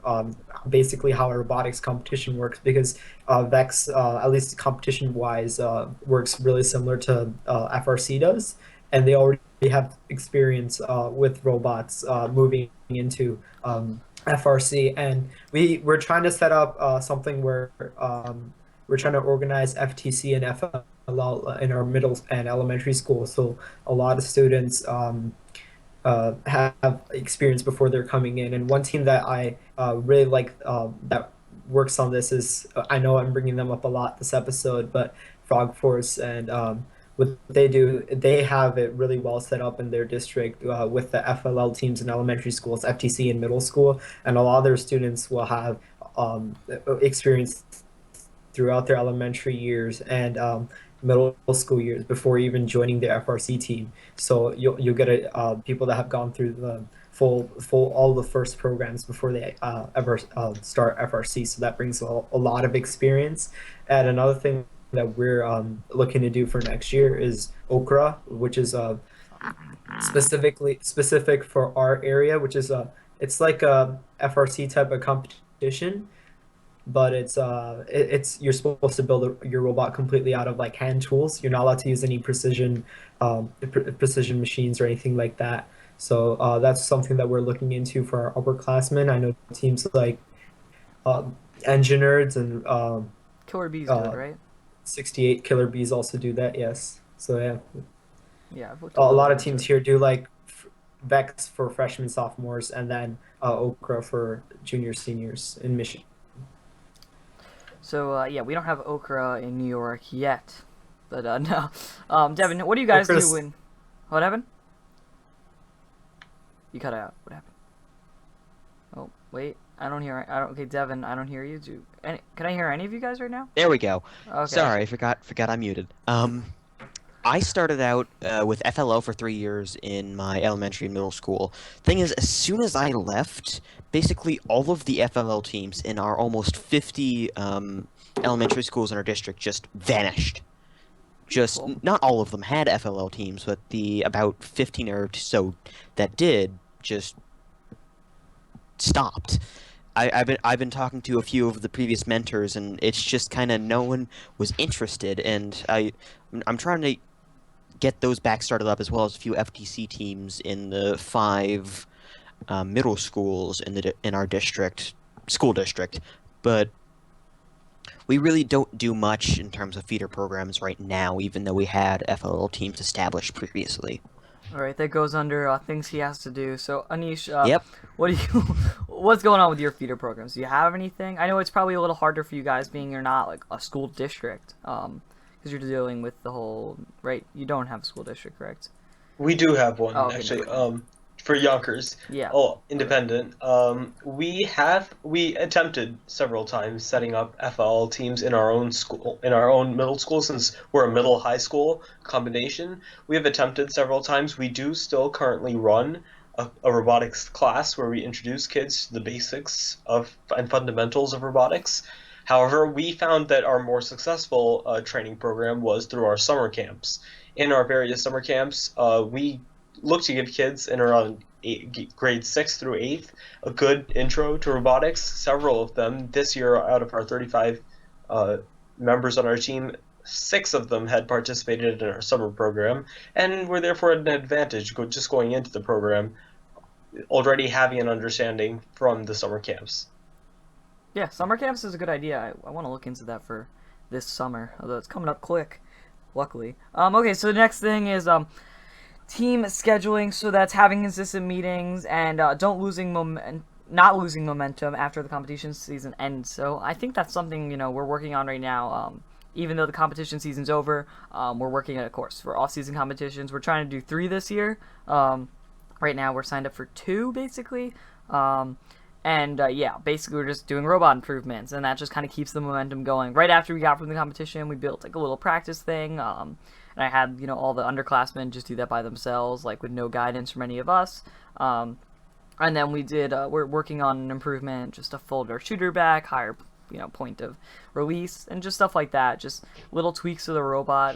basically how a robotics competition works, because VEX, at least competition wise, works really similar to FRC does, and they already have experience with robots moving into FRC, and we're trying to set up something where we're trying to organize FTC and FLL in our middle and elementary school, so a lot of students have experience before they're coming in. And one team that I really like that works on this is, I know I'm bringing them up a lot this episode, but Frog Force, and what they do, they have it really well set up in their district with the FLL teams in elementary schools, FTC in middle school, and a lot of their students will have experience throughout their elementary years and middle school years before even joining the FRC team. So you'll get people that have gone through the full all the first programs before they ever start FRC. So that brings a lot of experience. And another thing that we're looking to do for next year is Okra, which is specific for our area, which is it's like a FRC type of competition, but it's you're supposed to build your robot completely out of like hand tools. You're not allowed to use any precision machines or anything like that. So that's something that we're looking into for our upperclassmen. I know teams like Engine Nerds and Killer Bees do it, right? 68 Killer Bees also do that. Yes. So yeah. A lot of teams here do like VEX for freshmen, sophomores, and then Okra for juniors, seniors in Michigan. So yeah, we don't have Okra in New York yet, but no. Devin, what do you guys do when? What happened? You cut out. What happened? Oh wait, I don't hear. Okay, Devin, I don't hear you. Can I hear any of you guys right now? There we go. Okay. Sorry, I forgot I muted. I started out with FLO for 3 years in my elementary and middle school. Thing is, as soon as I left, basically all of the FLL teams in our almost 50 elementary schools in our district just vanished. just Cool. not all of them had FLL teams, but the about 15 or so that did just stopped. I've been talking to a few of the previous mentors, and it's just kind of no one was interested, and I'm trying to get those back started up, as well as a few FTC teams in the 5 middle schools in our school district, but we really don't do much in terms of feeder programs right now, even though we had FLL teams established previously. All right, that goes under things he has to do. So, Anish, Yep. what's going on with your feeder programs? Do you have anything? I know it's probably a little harder for you guys, being you're not like a school district, because you're dealing with the whole, right? You don't have a school district, correct? We do have one, Oh, okay, actually. never mind. For Yonkers. Yeah. Oh, independent. We attempted several times setting up FL teams in our own school, in our own middle school, since we're a middle high school combination. We have attempted several times. We do still currently run a robotics class where we introduce kids to the basics of and fundamentals of robotics. However, we found that our more successful training program was through our summer camps. In our various summer camps, we look to give kids in around grade 6 through 8th a good intro to robotics. Several of them this year, out of our 35 members on our team, 6 of them had participated in our summer program and were therefore at an advantage just going into the program, already having an understanding from the summer camps. Yeah, summer camps is a good idea. I want to look into that for this summer, although it's coming up quick, luckily. Okay, so the next thing is team scheduling. So that's having consistent meetings and not losing momentum after the competition season ends. So I think that's something we're working on right now. Even though the competition season's over, we're working at a course for off-season competitions. We're trying to do 3 this year. Right now we're signed up for 2 basically. Basically we're just doing robot improvements, and that just kind of keeps the momentum going. Right after we got from the competition, we built like a little practice thing, and I had all the underclassmen just do that by themselves, like with no guidance from any of us. And then we're working on an improvement, just to fold our shooter back, higher point of release, and just stuff like that. Just little tweaks to the robot,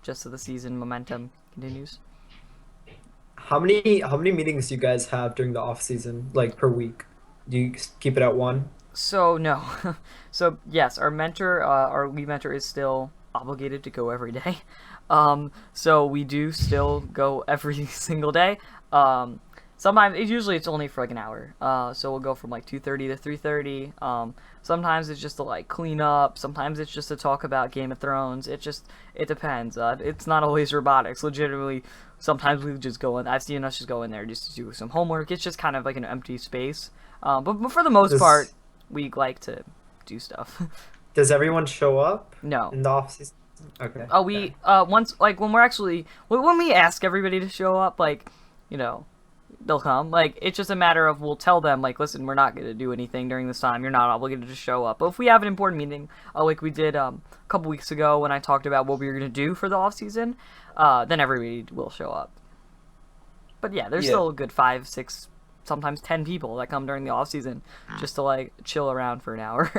just so the season momentum continues. How many meetings do you guys have during the off season, like per week? Do you keep it at 1? So no, so yes, our lead mentor is still obligated to go every day. So we do still go every single day. Sometimes usually it's only for like an hour. So we'll go from like 2:30 to 3:30. Sometimes it's just to like clean up. Sometimes it's just to talk about Game of Thrones. It depends. It's not always robotics. Legitimately, sometimes we just go in. I've seen us just go in there just to do some homework. It's just kind of like an empty space. But for the most part, we like to do stuff. Does everyone show up No. in the off season? Okay. Oh, we once like when we ask everybody to show up, like they'll come. Like it's just a matter of we'll tell them like, listen, we're not gonna do anything during this time. You're not obligated to show up. But if we have an important meeting, like we did a couple weeks ago when I talked about what we were gonna do for the off season, then everybody will show up. But yeah, there's still a good 5, 6, sometimes 10 people that come during the off season just to like chill around for an hour.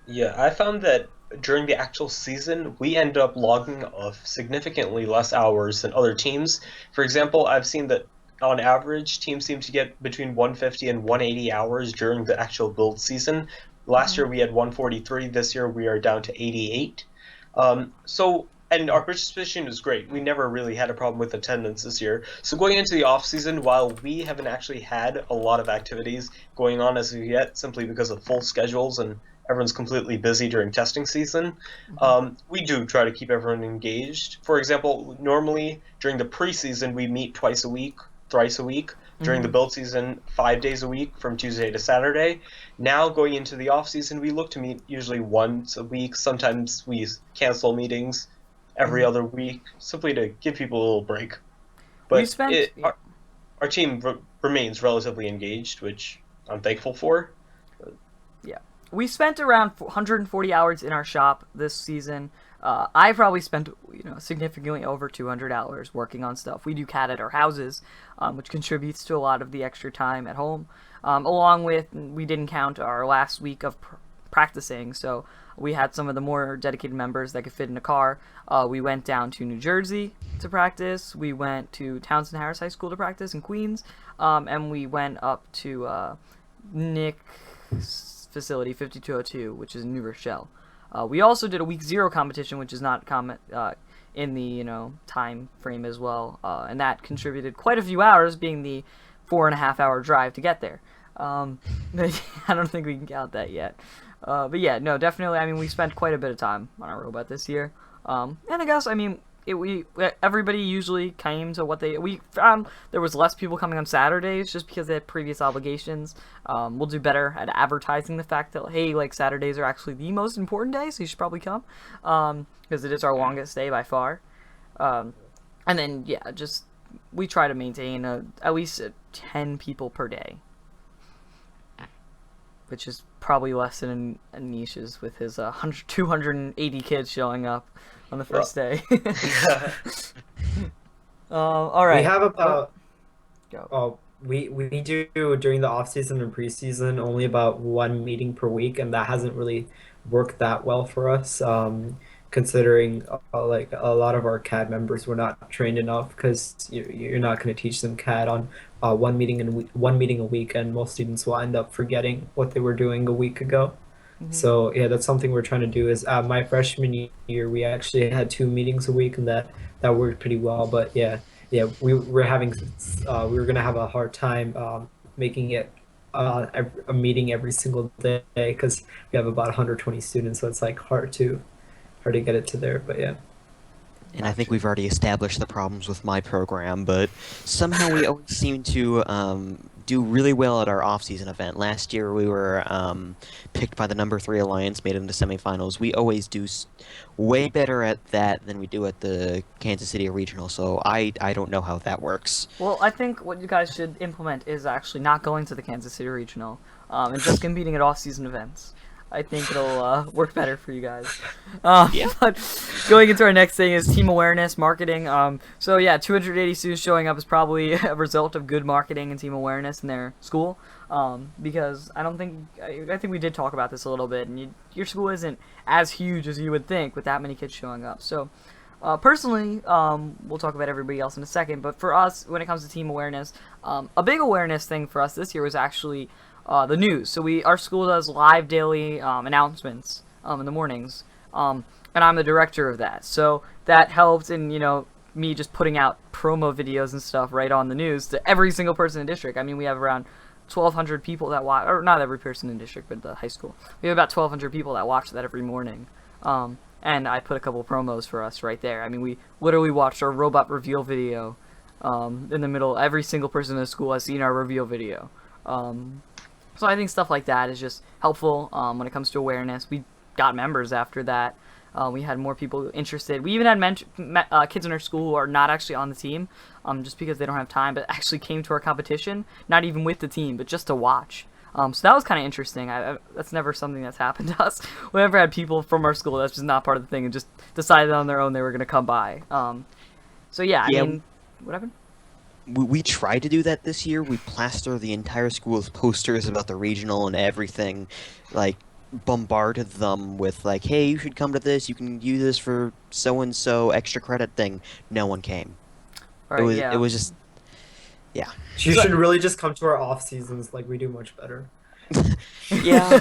Yeah, I found that during the actual season, we ended up logging off significantly less hours than other teams. For example, I've seen that on average, teams seem to get between 150 and 180 hours during the actual build season. Last year we had 143. This year we are down to 88. And our participation is great. We never really had a problem with attendance this year. So going into the off season, while we haven't actually had a lot of activities going on as of yet, simply because of full schedules and everyone's completely busy during testing season, we do try to keep everyone engaged. For example, normally during the preseason, we meet twice a week, thrice a week. During the build season, 5 days a week from Tuesday to Saturday. Now going into the off season, we look to meet usually once a week. Sometimes we cancel meetings every other week, simply to give people a little break. But our team remains relatively engaged, which I'm thankful for. Yeah. We spent around 140 hours in our shop this season. I probably spent significantly over 200 hours working on stuff. We do CAD at our houses, which contributes to a lot of the extra time at home. Along with, we didn't count our last week of practicing. So we had some of the more dedicated members that could fit in a car. We went down to New Jersey to practice. We went to Townsend Harris High School to practice in Queens. And we went up to Nick's facility, 5202, which is in New Rochelle. We also did a week 0 competition, which is not in the time frame as well, and that contributed quite a few hours, being the 4.5-hour drive to get there. But I don't think we can count that yet. But yeah, no, definitely. I mean, we spent quite a bit of time on our robot this year, and I guess everybody usually came to we found there was less people coming on Saturdays just because they had previous obligations. We'll do better at advertising the fact that, hey, like, Saturdays are actually the most important day, so you should probably come, because it is our longest day by far. And then yeah, just we try to maintain at least 10 people per day, which is probably less than Anisha's with his 280 kids showing up on the first day. All right. We have about Go. we do during the off season and preseason only about 1 meeting per week, and that hasn't really worked that well for us. Considering like a lot of our CAD members were not trained enough, because you're not going to teach them CAD on one meeting a week, and most students will end up forgetting what they were doing a week ago. So yeah, that's something we're trying to do. Is my freshman year we actually had 2 meetings a week, and that worked pretty well. But yeah, we were gonna have a hard time making it a meeting every single day, because we have about 120 students, so it's like hard to get it to there. But yeah. And I think we've already established the problems with my program, but somehow we always seem to do really well at our off-season event. Last year we were picked by the number 3 Alliance, made it into semifinals. We always do way better at that than we do at the Kansas City Regional, so I don't know how that works. Well, I think what you guys should implement is actually not going to the Kansas City Regional, and just competing at off-season events. I think it'll work better for you guys. Yeah. But going into our next thing is team awareness, marketing. So yeah, 280 students showing up is probably a result of good marketing and team awareness in their school. Because I think we did talk about this a little bit, and your school isn't as huge as you would think with that many kids showing up. So personally, we'll talk about everybody else in a second, but for us, when it comes to team awareness, a big awareness thing for us this year was actually the news. So our school does live daily announcements in the mornings, and I'm the director of that. So that helped in me just putting out promo videos and stuff right on the news to every single person in the district. I mean, we have around 1,200 people that watch, or not every person in the district, but the high school. We have about 1,200 people that watch that every morning. And I put a couple promos for us right there. I mean, we literally watched our robot reveal video in the middle. Every single person in the school has seen our reveal video. So I think stuff like that is just helpful when it comes to awareness. We got members after that. We had more people interested. We even had kids in our school who are not actually on the team, just because they don't have time, but actually came to our competition, not even with the team, but just to watch. So that was kind of interesting. That's never something that's happened to us. We never had people from our school that's just not part of the thing and just decided on their own they were going to come by. So yeah, I mean, what happened? We tried to do that this year. We plastered the entire school with posters about the regional and everything, like bombarded them with like, hey, you should come to this, you can use this for so-and-so extra credit thing. No one came. All right, It was just, yeah. You should really just come to our off seasons. Like, we do much better. Yeah.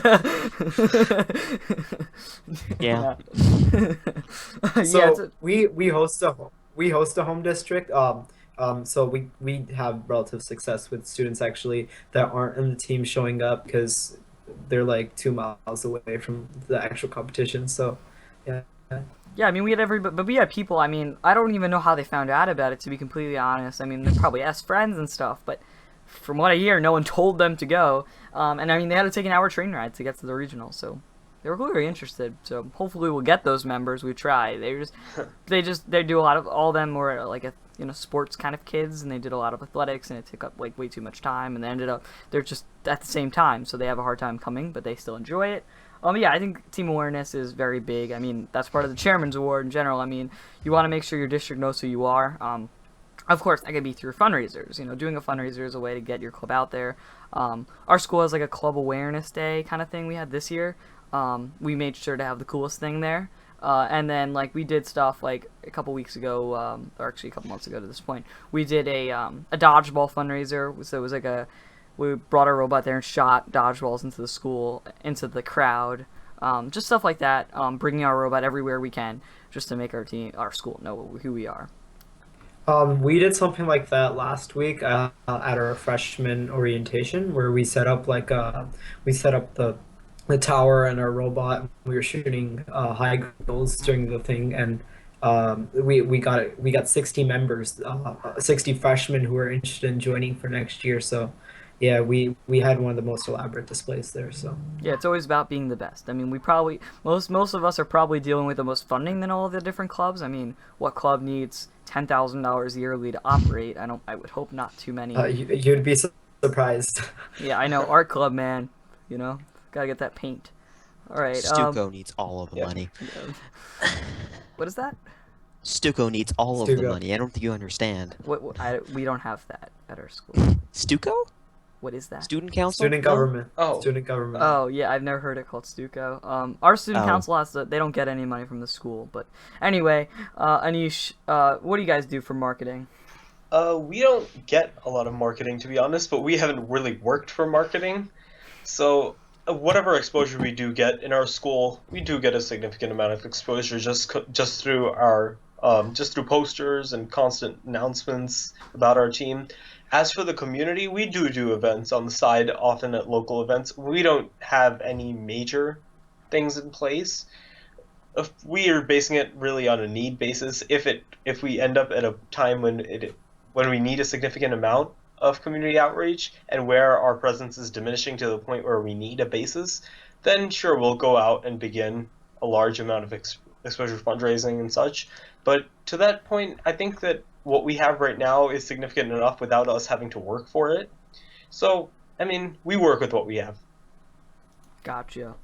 Yeah. So we host a home district. So we have relative success with students actually that aren't in the team showing up, because they're like 2 miles away from the actual competition. So yeah. Yeah, I mean, we had people, I mean, I don't even know how they found out about it, to be completely honest. I mean, they probably asked friends and stuff, but from what I hear, no one told them to go. And I mean, they had to take an hour train ride to get to the regional, so they were clearly interested. So hopefully we'll get those members. We try. They do a lot of, all of them were like sports kind of kids, and they did a lot of athletics, and it took up like way too much time, and they ended up, they're just at the same time, so they have a hard time coming, but they still enjoy it. Yeah, I think team awareness is very big. I mean, that's part of the Chairman's Award in general. I mean, you want to make sure your district knows who you are. Of course, that could be through fundraisers. Doing a fundraiser is a way to get your club out there. Our school has like a club awareness day kind of thing we had this year. we made sure to have the coolest thing there. And then like we did stuff like a couple weeks ago, or actually a couple months ago to this point, we did a dodgeball fundraiser. So it was like we brought our robot there and shot dodgeballs into the school, into the crowd, just stuff like that. Bringing our robot everywhere we can, just to make our school know who we are. We did something like that last week at our freshman orientation, where we set up the tower and our robot. We were shooting high goals during the thing, and we got 60 members, 60 freshmen who were interested in joining for next year. So yeah, we had one of the most elaborate displays there. So Yeah, it's always about being the best. I mean, we probably most of us are probably dealing with the most funding than all of the different clubs. I mean, what club needs $10,000 yearly to operate? I would hope not too many. you'd be surprised. Yeah, I know, art club, man. You know, gotta get that paint. All right. Stuco needs all of the yeah. money. What is that? Stuco needs all of the Stuco. money. I don't think you understand. We don't have that at our school. Stuco? What is that? Student council? Student No? government. Oh. Student government. Oh yeah, I've never heard it called Stuco. Our student Oh. council they don't get any money from the school. But anyway, Anish, what do you guys do for marketing? We don't get a lot of marketing, to be honest, but we haven't really worked for marketing. So whatever exposure we do get in our school, we do get a significant amount of exposure just through our just through posters and constant announcements about our team. As for the community, we do events on the side, often at local events. We don't have any major things in place. We are basing it really on a need basis. If we end up at a time when we need a significant amount of community outreach and where our presence is diminishing to the point where we need a basis, then sure, we'll go out and begin a large amount of exposure fundraising and such. But to that point, I think that what we have right now is significant enough without us having to work for it. So, I mean, we work with what we have. Gotcha.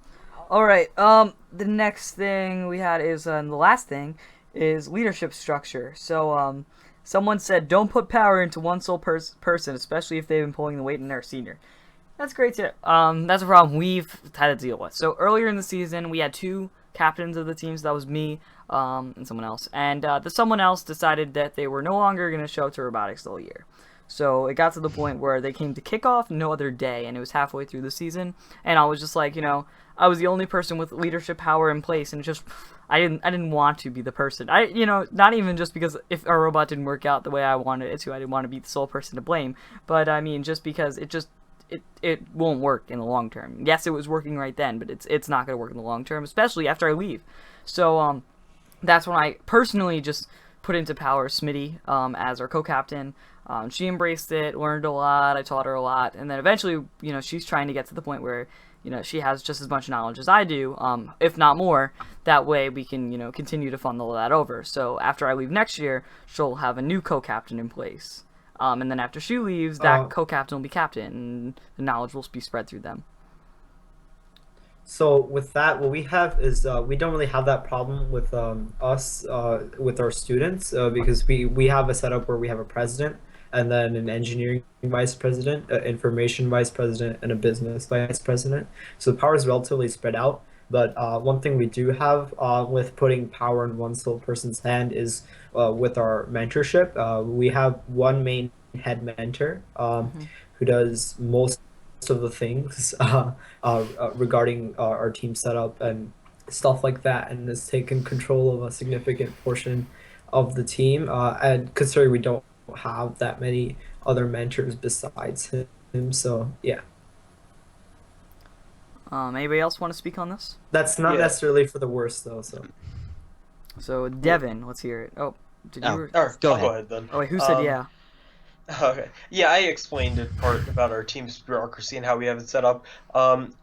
All right. The next thing we had is the last thing is leadership structure. So someone said, don't put power into one sole person, especially if they've been pulling the weight and they're a senior. That's great too. That's a problem we've had to deal with. So earlier in the season, we had two captains of the teams. That was me and someone else. And the someone else decided that they were no longer going to show up to robotics the whole year. So it got to the point where they came to kickoff no other day, and it was halfway through the season. And I was just like, I was the only person with leadership power in place, and I didn't want to be the person. Not even just because if our robot didn't work out the way I wanted it to, I didn't want to be the sole person to blame. But I mean, just because it won't work in the long term. Yes, it was working right then, but it's not going to work in the long term, especially after I leave. So that's when I personally just put into power Smitty as our co-captain. She embraced it, learned a lot, I taught her a lot, and then eventually, she's trying to get to the point where, she has just as much knowledge as I do, if not more. That way we can, continue to funnel that over. So after I leave next year, she'll have a new co-captain in place. And then after she leaves, that co-captain will be captain, and the knowledge will be spread through them. So with that, what we have is we don't really have that problem with us with our students because we have a setup where we have a president and then an engineering vice president, an information vice president, and a business vice president. So the power is relatively spread out. But one thing we do have with putting power in one sole person's hand is with our mentorship. We have one main head mentor who does most of the things regarding our team setup and stuff like that, and has taken control of a significant portion of the team. And considering we don't have that many other mentors besides him, so yeah. Anybody else want to speak on this? That's not Yeah. necessarily for the worst though. So Devin, let's hear it. Oh, did you? Or, Go I'll ahead. go ahead then. Oh wait, who said yeah? Okay. Yeah, I explained it part about our team's bureaucracy and how we have it set up.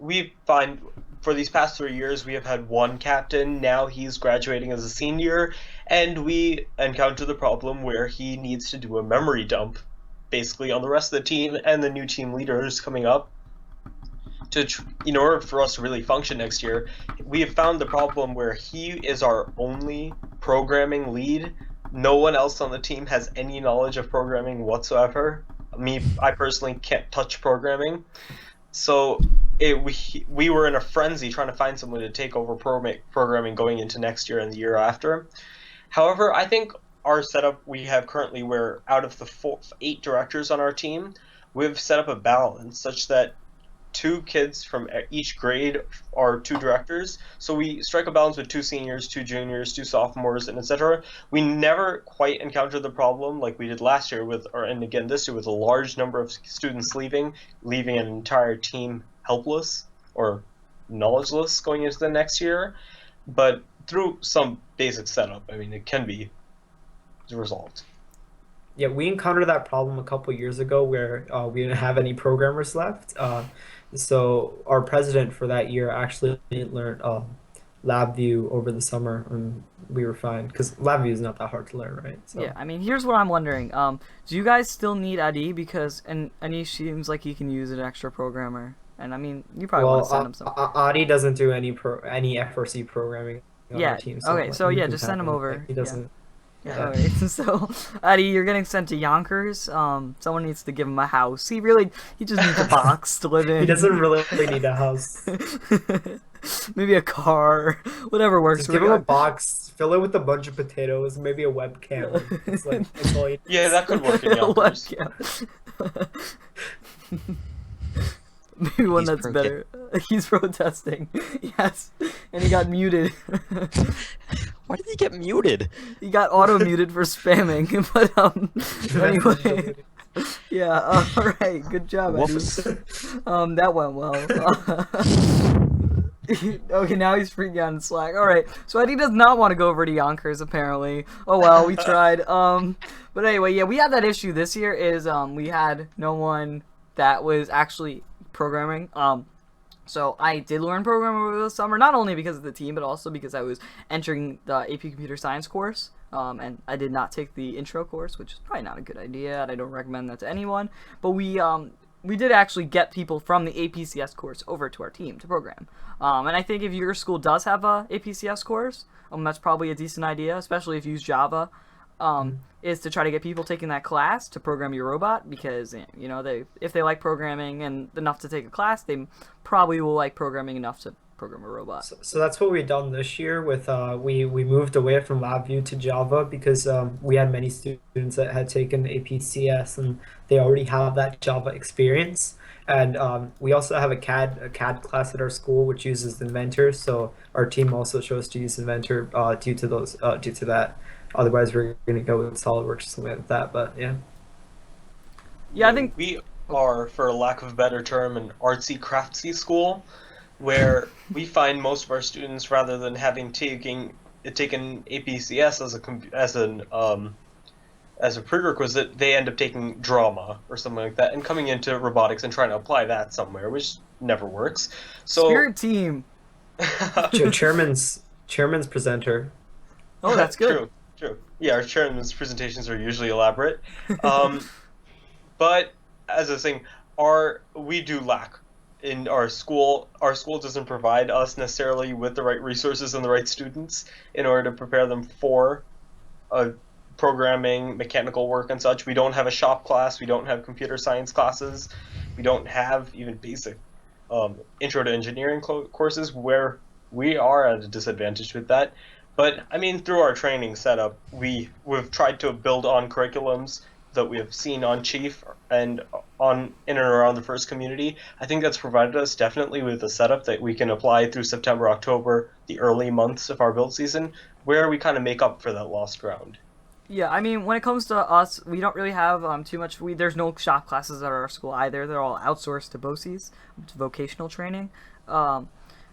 We find for these past 3 years we have had one captain. Now he's graduating as a senior, and we encounter the problem where he needs to do a memory dump, basically on the rest of the team and the new team leaders coming up. In order for us to really function next year, we have found the problem where he is our only programming lead. No one else on the team has any knowledge of programming whatsoever. I personally can't touch programming. So we were in a frenzy trying to find someone to take over programming going into next year and the year after. However, I think our setup we have currently, where out of the 8 directors on our team, we've set up a balance such that 2 kids from each grade are 2 directors. So we strike a balance with 2 seniors, 2 juniors, 2 sophomores, and etc. We never quite encountered the problem like we did last year and again this year, with a large number of students leaving an entire team helpless or knowledgeless going into the next year. But through some basic setup, I mean, it can be resolved. Yeah, we encountered that problem a couple years ago where we didn't have any programmers left. So our president for that year actually learned LabVIEW over the summer, and we were fine because LabVIEW is not that hard to learn, right? So Yeah, I mean, here's what I'm wondering. Do you guys still need Adi? Because Anish seems like he can use an extra programmer. And I mean, you probably want to send him some. Adi doesn't do any FRC programming on Yeah, our team. okay, so you yeah, can just have send him him. over, Like, he yeah. doesn't. Yeah. Alright, so Adi, you're getting sent to Yonkers. Someone needs to give him a house. He just needs a box to live in. He doesn't really need a house. Maybe a car, whatever works. Just give him a box, fill it with a bunch of potatoes, maybe a webcam. It's like that's all he Yeah, that could work in A Yonkers. webcam. Maybe one He's that's better. He's protesting. Yes, and he got muted. Why did he get muted? He got auto muted for spamming. But anyway, yeah. All right, good job, Eddie. Whoops. That went well. Okay, now he's freaking out in Slack. All right, so Eddie does not want to go over to Yonkers apparently. Oh well, we tried. But anyway, yeah, we had that issue this year. Is we had no one that was actually programming. So I did learn programming over the summer, not only because of the team, but also because I was entering the AP Computer Science course. And I did not take the intro course, which is probably not a good idea, and I don't recommend that to anyone. But we did actually get people from the APCS course over to our team to program. And I think if your school does have a APCS course, that's probably a decent idea, especially if you use Java. Is to try to get people taking that class to program your robot, because you know if they like programming and enough to take a class, they probably will like programming enough to program a robot. So that's what we've done this year with we moved away from LabVIEW to Java because we had many students that had taken APCS and they already have that Java experience. And we also have a CAD class at our school which uses Inventor, so our team also chose to use Inventor due to that. Otherwise, we're going to go with SolidWorks or something like that. But yeah. Yeah, I think we are, for lack of a better term, an artsy craftsy school, where we find most of our students, rather than having taken APCS as a prerequisite, they end up taking drama or something like that, and coming into robotics and trying to apply that somewhere, which never works. So Spirit Team. Chairman's presenter. Oh, that's good. True. Yeah, our chairman's presentations are usually elaborate. But as I was saying, we do lack in our school. Our school doesn't provide us necessarily with the right resources and the right students in order to prepare them for programming, mechanical work, and such. We don't have a shop class. We don't have computer science classes. We don't have even basic intro to engineering courses, where we are at a disadvantage with that. But I mean, through our training setup, we've tried to build on curriculums that we have seen on Chief and in and around the FIRST community. I think that's provided us definitely with a setup that we can apply through September, October, the early months of our build season, where we kind of make up for that lost ground. Yeah, I mean, when it comes to us, we don't really have too much. There's no shop classes at our school either. They're all outsourced to BOCES, which is vocational training.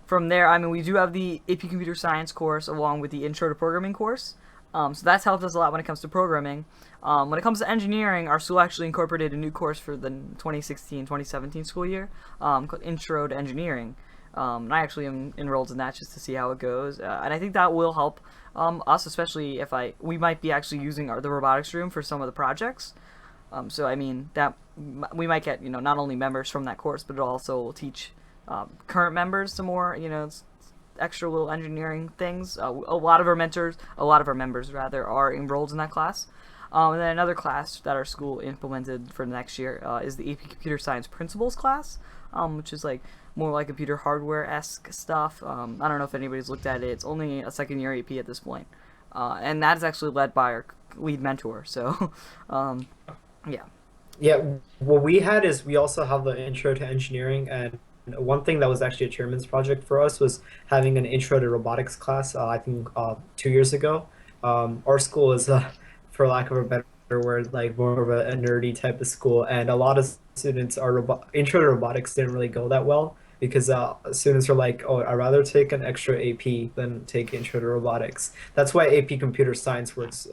From there, I mean, we do have the AP Computer Science course along with the Intro to Programming course. So that's helped us a lot when it comes to programming. When it comes to engineering, our school actually incorporated a new course for the 2016-2017 school year called Intro to Engineering. And I actually am enrolled in that just to see how it goes. And I think that will help us, especially if we might be actually using the robotics room for some of the projects. So, I mean, that we might get, not only members from that course, but it also will teach current members some more, extra little engineering things. A lot of our members rather are enrolled in that class. And then another class that our school implemented for next year is the AP Computer Science Principles class, which is like more like computer hardware-esque stuff. I don't know if anybody's looked at it. It's only a second year AP at this point. And that is actually led by our lead mentor. So, yeah. Yeah, what we had is we also have the intro to engineering, and one thing that was actually a chairman's project for us was having an intro to robotics class. I think 2 years ago. Our school is, for lack of a better word, like more of a nerdy type of school, and a lot of students are intro to robotics didn't really go that well because students are like, oh, I'd rather take an extra AP than take intro to robotics. That's why AP computer science works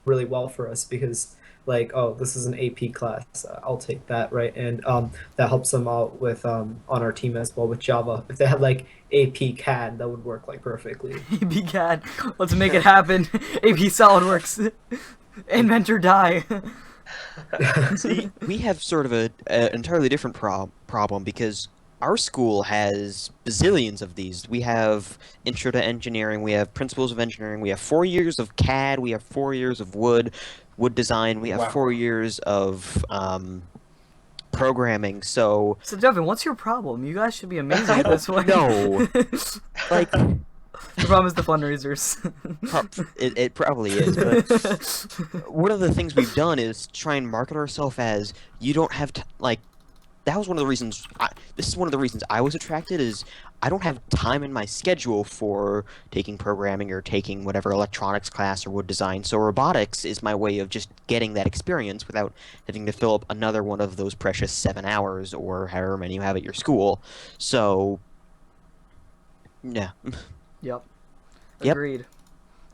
really well for us because like, oh, this is an AP class, I'll take that, right? And that helps them out with on our team as well with Java. If they had like AP CAD, that would work like perfectly. AP CAD. Let's make it happen. AP SolidWorks. Inventor die. See, we have sort of an entirely different problem because our school has bazillions of these. We have Intro to Engineering, we have Principles of Engineering, we have 4 years of CAD, we have 4 years of wood design, we have Wow. 4 years of programming. So So Devin, what's your problem? You guys should be amazing at this one. know. Like, the problem is the fundraisers. it probably is, but one of the things we've done is try and market ourselves as you don't have to, like, that was one of the reasons this is one of the reasons I was attracted is I don't have time in my schedule for taking programming or taking whatever electronics class or wood design, so robotics is my way of just getting that experience without having to fill up another one of those precious 7 hours or however many you have at your school. So yeah. Yep. Yep. Agreed.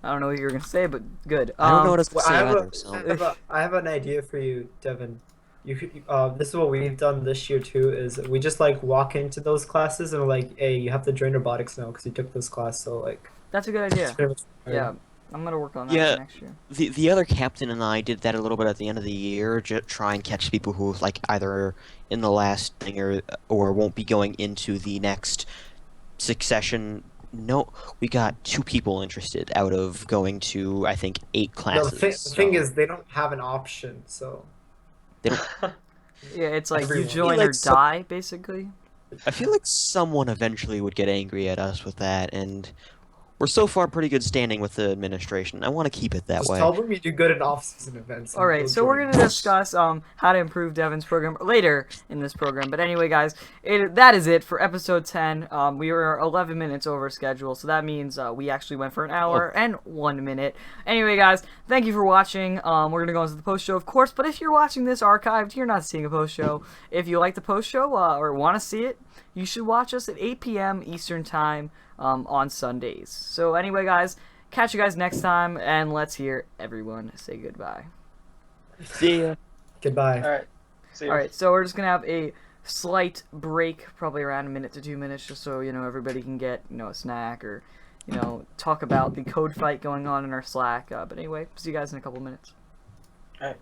I don't know what you were gonna say, but good. I don't know what else to Well, say I have, either, so I have an idea for you, Devin. This is what we've done this year too. Is we just like walk into those classes and we're like, hey, you have to join robotics now because you took this class. So like, That's a good it's idea. pretty much Yeah, I'm gonna work on that Yeah. for next year. the other captain and I did that a little bit at the end of the year, try and catch people who like either in the last thing or won't be going into the next succession. No, we got 2 people interested out of going to I think 8 No, classes. the thing so is, they don't have an option. So they don't. Yeah, it's like Everyone. you join Like or some- die, basically. I feel like someone eventually would get angry at us with that, and we're so far pretty good standing with the administration. I want to keep it that just way. tell them you do good in off-season events. and All right, they'll so we're join. gonna discuss how to improve Devin's program later in this program. But anyway, guys, that is it for episode 10. We were 11 minutes over schedule, so that means we actually went for an hour and 1 minute. Anyway, guys, thank you for watching. We're gonna go into the post show, of course. But if you're watching this archived, you're not seeing a post show. If you like the post show or want to see it, you should watch us at 8 p.m. Eastern Time on Sundays. So anyway, guys, catch you guys next time, and let's hear everyone say goodbye. See ya. Goodbye. All right. See you. All right, so we're just gonna have a slight break, probably around 1 to 2 minutes, just so everybody can get a snack or talk about the code fight going on in our Slack. But anyway, see you guys in a couple minutes. All right.